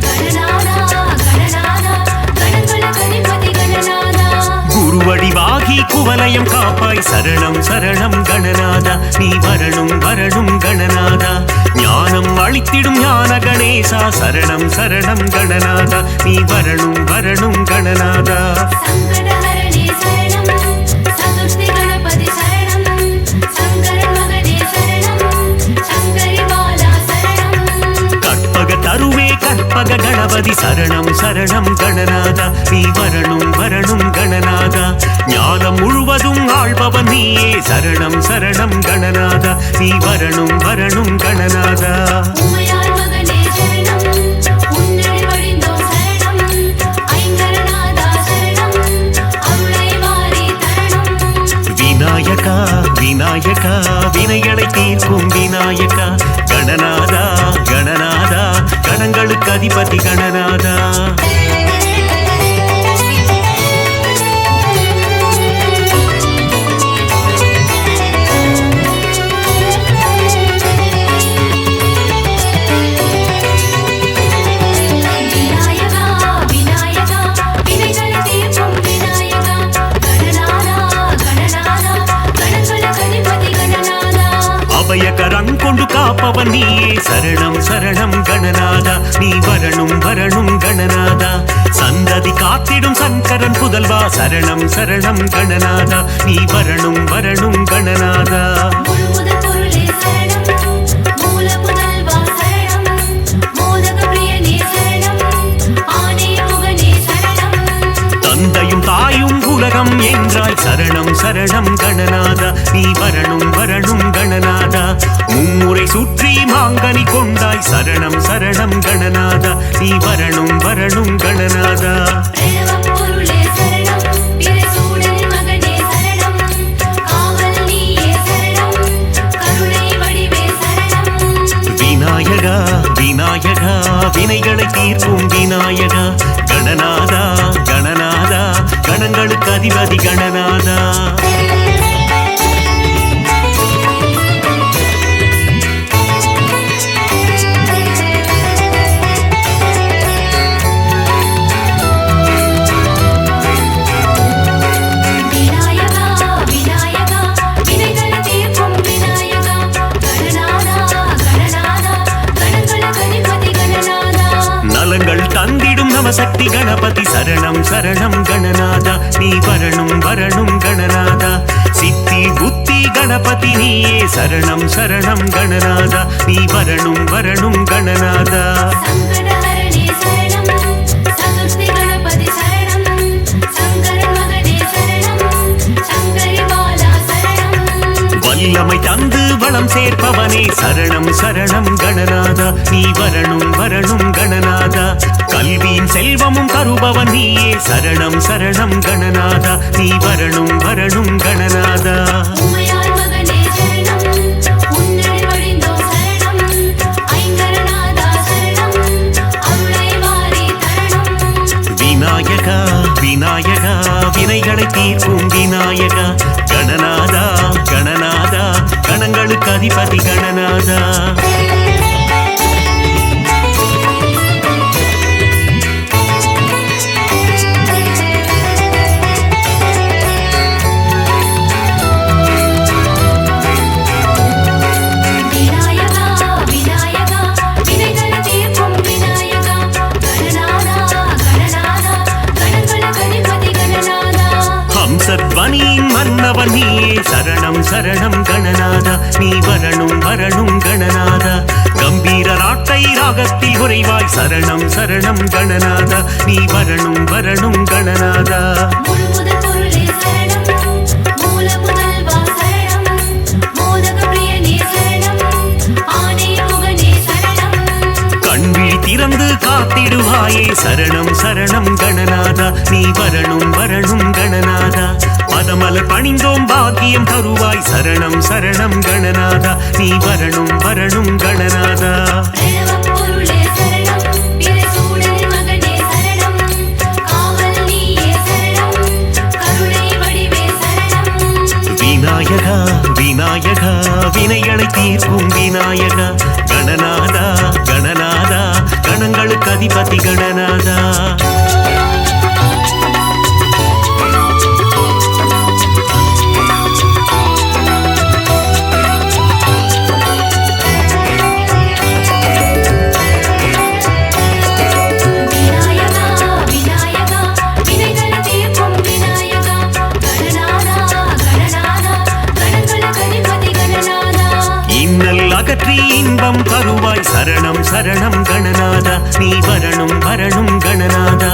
கணநாதா கணநாதா கணங்களுக்கு அதிபதி கணநாதா குருவடிவாகி குவலயம் காப்பாய் சரணம் சரணம் கணநாதா நீ வரணும் வரணும் கணநாதா ஞானம் அளித்திடும் ஞான கணேசா சரணம் சரணம் கணநாதா நீ வரணும் வரணும் கணநாதா சங்கடஹரணே சரணம் சதுர்த்தி கணபதி சரணம் சங்கரன் மகனே சரணம் சங்கரி பாலா சரணம் கற்பக தருவே கற்பக கணபதி சரணம் சரணம் கணநாதா நீ வரணும் வரணும் கணநாதா ஞானம் முழுவதும் ஆள்பவன் நீயே சரணம் சரணம் கணநாதா நீ வரணும் வரணும் கணநாதா உமையாள் மகனே சரணம் உன்னடி வழிந்தோம் சரணம் ஐங்கரநாதா சரணம் அருளை வாரி தரணம் விநாயகா விநாயகா வினைகளை தீர்க்கும் விநாயகா கணநாதா கணநாதா கணங்களுக்கு அதிபதி கணநாதா விநாயகா விநாயகா வினைகளை தீர்க்கும் விநாயகா கணநாதா கணநாதா கணங்களுக்கு அதிபதி கணநாதா அபயகரம் கொண்டு காப்பவன் நீயே சரணம் சரணம் கணநாதா நீ வரணும் வரணும் கணநாதா சந்ததி காத்திடும் சங்கரன் புதல்வா சரணம் சரணம் கணநாதா நீ வரணும் வரணும் கணநாதா முழுமுதற் பொருளே சரணம் மூல முதல்வா சரணம் மோதக பிரியனே சரணம் ஆனே முகனே சரணம் தந்தையும் தாயும் உலகம் என்றாய் சரணம் சரணம் கணநாதா நீ வரணும் வரணும் கணநாதா மும்முறை சுற்றி மாங்கனி கொண்டாய் சரணம் சரணம் கணநாதா நீ வரணும் வரணும் கணநாதா பிரணவப் பொருளே சரணம் பிரசூடனின் மகனே சரணம் காவல் நீயே சரணம் கருணை வடிவே சரணம் விநாயகா விநாயகா வினைகளை தீர்க்கும் விநாயகா கணநாதா கணநாதா கணங்களுக்கு அதிபதி கணநாதா விநாயகா விநாயகா வினைகளை தீர்க்கும் விநாயகா கணநாதா கணநாதா கணங்களுக்கு அதிபதி கணநாதா நலங்கள் தந்திடும் நமசக்தி கணபதி சரணம் சரணம் கணநாதா நீ வரணும் வரணும் கணநாதா சித்தி புத்தி கணபதி நீயே சரணம் சரணம் கணநாதா நீ வரணும் வரணும் கணநாதா சங்கடஹரணே சரணம் சதுர்த்தி கணபதி சரணம் சங்கரன் மகனே சரணம் சங்கரி பாலா சரணம் வல்லமை தந்து வளம் சேர்ப்பவனே சரணம் சரணம் கணநாதா நீ வரணும் வரணும் கணநாதா கல்வியின் செல்வமும் தருபவன் நீயே சரணம் சரணம் கணநாதா நீ வரணும் வரணும் கணநாதா உமையாள் மகனே சரணம் உன்னடி வழிந்தோம் சரணம் ஐங்கரநாதா சரணம் அருளை வாரி தரணம் விநாயகா விநாயகா வினைகளை தீர்க்கும் விநாயகா கணநாதா கணநாதா கணங்களுக்கு அதிபதி கணநாதா சரணம் கணநாதா நீ வரணும் வரணும் கணநாதா கம்பீர நாட்டை ராகத்தில் உறைவாய் சரணம் சரணம் கணநாதா நீ வரணும் வரணும் கணநாதா முழுமுதற் பொருளே சரணம் மூல முதல்வா சரணம் மோதக பிரியனே சரணம் ஆனே முகனே சரணம் கண்விழி திறந்து காத்திடுவாயே சரணம் சரணம் கணநாதா நீ வரணும் வரணும் கணநாதா பதமலர் பணிந்தோம் பாக்கியம் தருவாய் சரணம் சரணம் கணநாதா நீ வரணும் வரணும் கணநாதா பிரணவப் பொருளே சரணம் பிறைசூடனின் மகனே சரணம் காவல் நீயே சரணம் கருணை வடிவே சரணம் விநாயகா விநாயகா வினைகளை தீர்க்கும் விநாயகா கணநாதா கணநாதா கணங்களுக்கு அதிபதி கணநாதா விநாயகா விநாயகா வினைகளை தீர்க்கும் விநாயகா கணநாதா கணநாதா கணங்களுக்கு அதிபதி கணநாதா இன்னல் அகற்றி இன்பம் தருவாய் சரணம் சரணம் கணநாதா நீ வரணும் வரணும் கணநாதா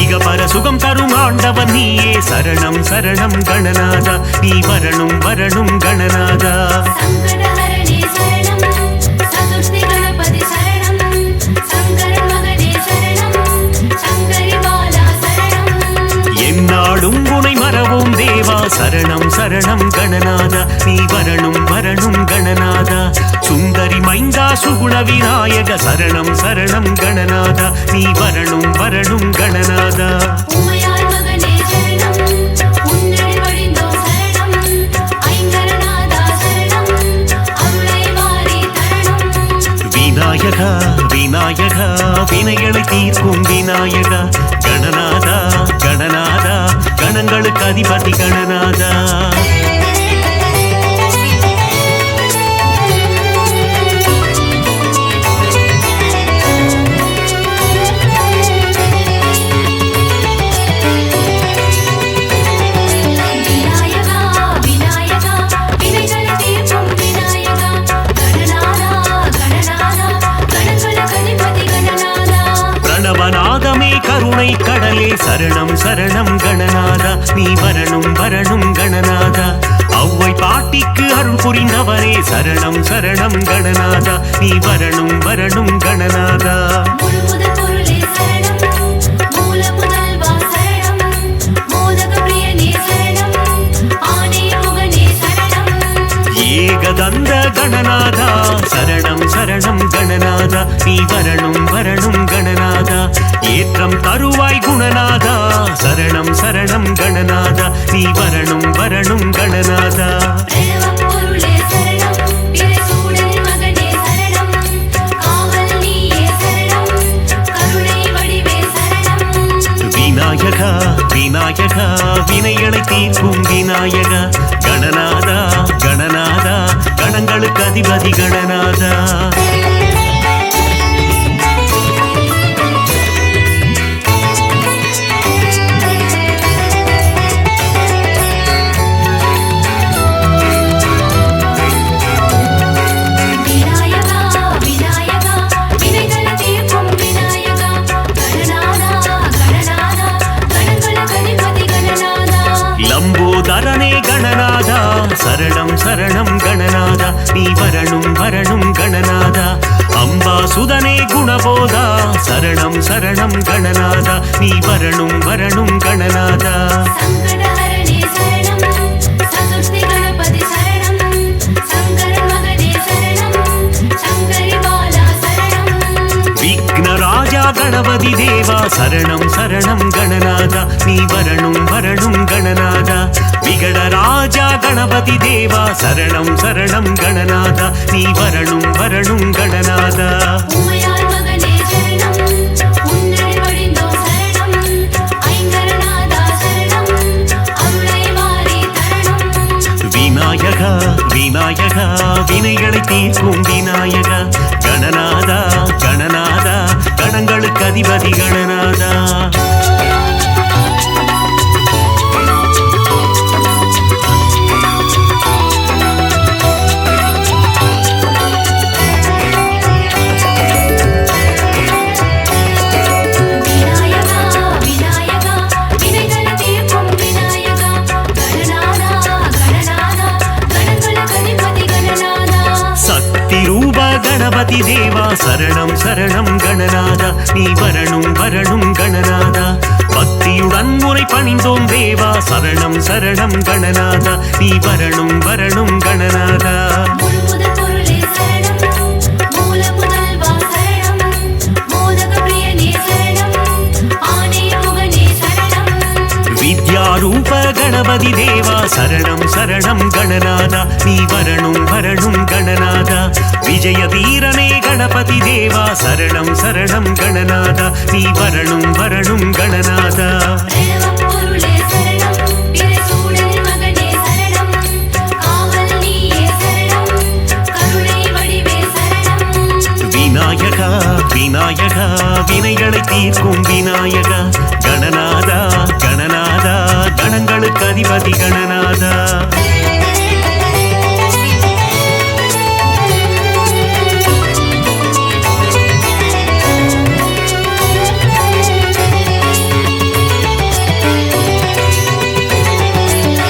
இகபர சுகம் தரும் ஆண்டவன் நீயே சரணம் சரணம் கணநாதா நீ வரணும் வரணும் கணநாதா சங்கடஹரணே சரணம் சதுர்த்தி கணபதி சரணம் சங்கரன் மகனே சரணம் சங்கரி பாலா சரணம் என்னாலும் உனை மறவோம் தேவா சரணம் சரணம் கணநாதா நீ வரணும் வரணும் கணநாதா சுந்தரி மைந்தா சுகுண விநாயக சரணம் சரணம் கணநாதா நீ வரணும் வரணும் கணநாதா உமையாள் மகனே சரணம் உன்னடி வழிந்தோம் சரணம் ஐங்கரநாதா சரணம் அருளை வாரி தரணும் விநாயகா விநாயகா வினைகளை தீர்க்கும் விநாயகா கணநாதா கணநாதா கணங்களுக்கு அதிபதி கணநாதா விநாயகா விநாயகா வினைகளை தீர்க்கும் விநாயகா கணநாதா கணநாதா கணங்களுக்கு அதிபதி கணநாதா பிரணவநாதமே கருணை கடலே சரணம் சரணம் கணநாதா நீ வரணும் வரணும் கணநாதா அவ்வை பாட்டிக்கு அருள் புரிந்தவரே சரணம் சரணம் கணநாதா நீ வரணும் வரணும் கணநாதா முழுமுதற் பொருளே சரணம் மூல முதல்வா சரணம் மோதக பிரியனே சரணம் ஆனே முகனே சரணம் ஏகதந்த கணநாதா சரணம் சரணம் கணநாதா நீ வரணும் வரணும் கணநாதா ஏற்றம் தருவாய் குணநாதா சரணம் சரணம் கணநாதா நீ வரணும் வரணும் கணநாதா பிரணவப் பொருளே சரணம் பிறைசூடனின் மகனே சரணம் காவல் நீயே சரணம் கருணை வடிவே சரணம் விநாயகா விநாயகா வினைகளை தீர்க்கும் விநாயகா கணநாதா கணநாதா கணங்களுக்கு அதிபதி கணநாதா விநாயகா விநாயகா வினைகளை தீர்க்கும் விநாயகா கணநாதா கணநாதா கணங்களுக்கு அதிபதி கணநாதா லம்போதரனே கணநாதா சரணம் சரணம் கணநாதா நீ வரணும் வரணும் கணநாதா அம்பாசுதனே குணபோதா சரணம் சரணம் கணநாதா நீ வரணும் வரணும் கணநாதா சங்கடஹரணே சரணம் சதுர்த்தி கணபதி சரணம் சங்கரன் மகனே சரணம் சங்கரி பாலா சரணம் விக்னராஜா கணபதி தேவா சரணம் சரணம் கணநாதா நீ வரணும் வரணும் கணநாதா விகடராஜா கணபதி தேவா சரணம் சரணம் கணநாதா நீ வரணும் வரணும் கணநாதா உமையாள் மகனே சரணம் உன்னடி வழிந்தோம் சரணம் ஐங்கரநாதா சரணம் அருளை வாரி தரணும் விநாயகா விநாயகா வினைகளை தீர்க்கும் விநாயகா கணநாதா கணநாதா கணங்களுக்கு அதிபதி கணநாதா கணபதி தேவா சரணம் சரணம் கணநாதா நீ வரணும் வரணும் கணநாதா பக்தியுடன் முறை பணிந்தோம் தேவா சரணம் சரணம் கணநாதா நீ வரணும் வரணும் கணநாதா முழுமுதற் பொருளே சரணம் மூல முதல்வா சரணம் மோதக பிரியனே சரணம் ஆனே முகனே சரணம் வித்யாரூப கணபதி தேவா சரணம் சரணம் கணநாதா நீ வரணும் வரணும் கணநாதா விஜய வீரனே கணபதி தேவா சரணம் சரணம் கணநாதா நீ வரணும் வரணும் கணநாதா பிரணவப் பொருளே சரணம் பிரசூடனின் மகனே சரணம் காவல் நீயே சரணம் கருணை வடிவே சரணம் விநாயகா விநாயகா வினைகளை தீர்க்கும் விநாயகா கணநாதா கணநாதா கணங்களுக்கு அதிபதி கணநாதா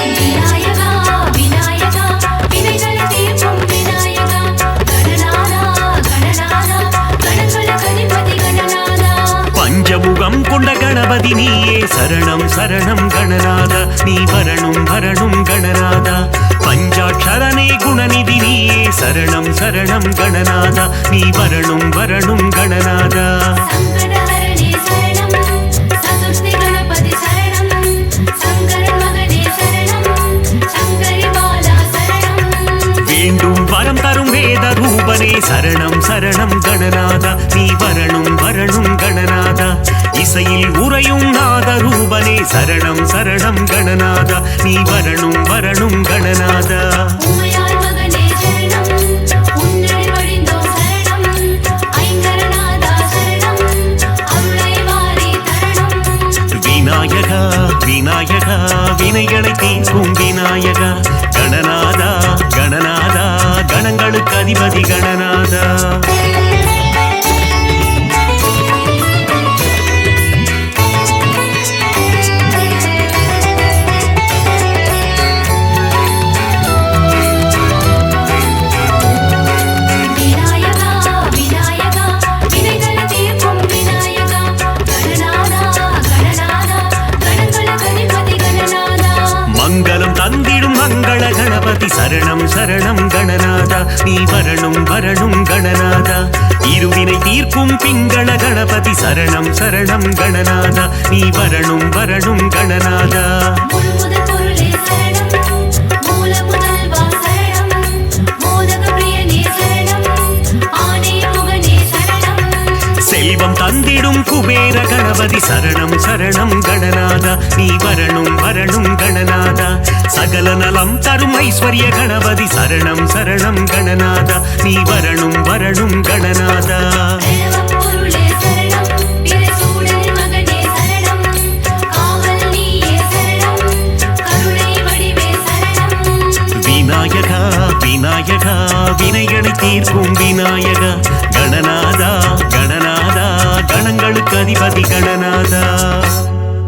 விநாயகா விநாயகா வினைகளை தீர்க்கும் விநாயகா கணநாதா கணநாதா கணங்களுக்கு அதிபதி கணநாதா பஞ்சமுகம் கொண்ட கணபதி நீயே சரணம் சரணம் கணநாதா நீ வரணும் வரணும் கணநாதா பஞ்சாட்சரனே குணநிதி நீயே சரணம் சரணம் கணநாதா நீ வரணும் வரணும் கணநாதா சங்கடஹரணே சரணம் சதுர்த்தி கணபதி சரணம் சங்கரன் மகனே சரணம் சங்கரி பாலா சரணம் வேண்டும் வரம் தரும் வேத ரூபனே சரணம் சரணம் கணநாதா நீ வரணும் வரணும் கணநாதா இசையில் உறையும் நாத ரூபனே சரணம் சரணம் கணநாதா நீ வரணும் வரணும் கணநாதா உமையாள் மகனே சரணம் உன்னடி வழிந்தோம் சரணம் ஐங்கரநாதா சரணம் அருளை வாரி தரணம் விநாயகா விநாயகா வினைகளை தீர்க்கும் விநாயகா கணநாதா கணநாதா கணங்களுக்கு அதிபதி கணநாதா விநாயகா விநாயகா வினைகளை தீர்க்கும் விநாயகா கணநாதா கணநாதா கணங்களுக்கு அதிபதி கணநாதா மங்களம் தந்திடும் மங்கள கணபதி சரணம் சரணம் கணநாதா நீ வரணும் வரணும் கணநாதா இருவினை தீர்க்கும் பிங்கள கணபதி சரணம் சரணம் கணநாதா நீ வரணும் வரணும் கணநாதா முழுமுதற் பொருளே சரணம் மூல முதல்வா சரணம் மோதக பிரியனே சரணம் ஆனே முகனே சரணம் செல்வம் தந்திடும் குபேர கணபதி சரணம் சரணம் கணநாதா நீ வரணும் வரணும் கணநாதா சகல நலம் தரும் ஐஸ்வர்ய கணபதி சரணம் சரணம் கணநாதா நீ வரணும் வரணும் கணநாதா பிரணவப் பொருளே சரணம் பிரசூடனின் மகனே சரணம் காவல் நீயே சரணம் கருணை வடிவே சரணம் விநாயகா விநாயகா வினைகளை தீர்க்கும் விநாயகா கணநாதா கணநாதா கணங்களுக்கு அதிபதி கணநாதா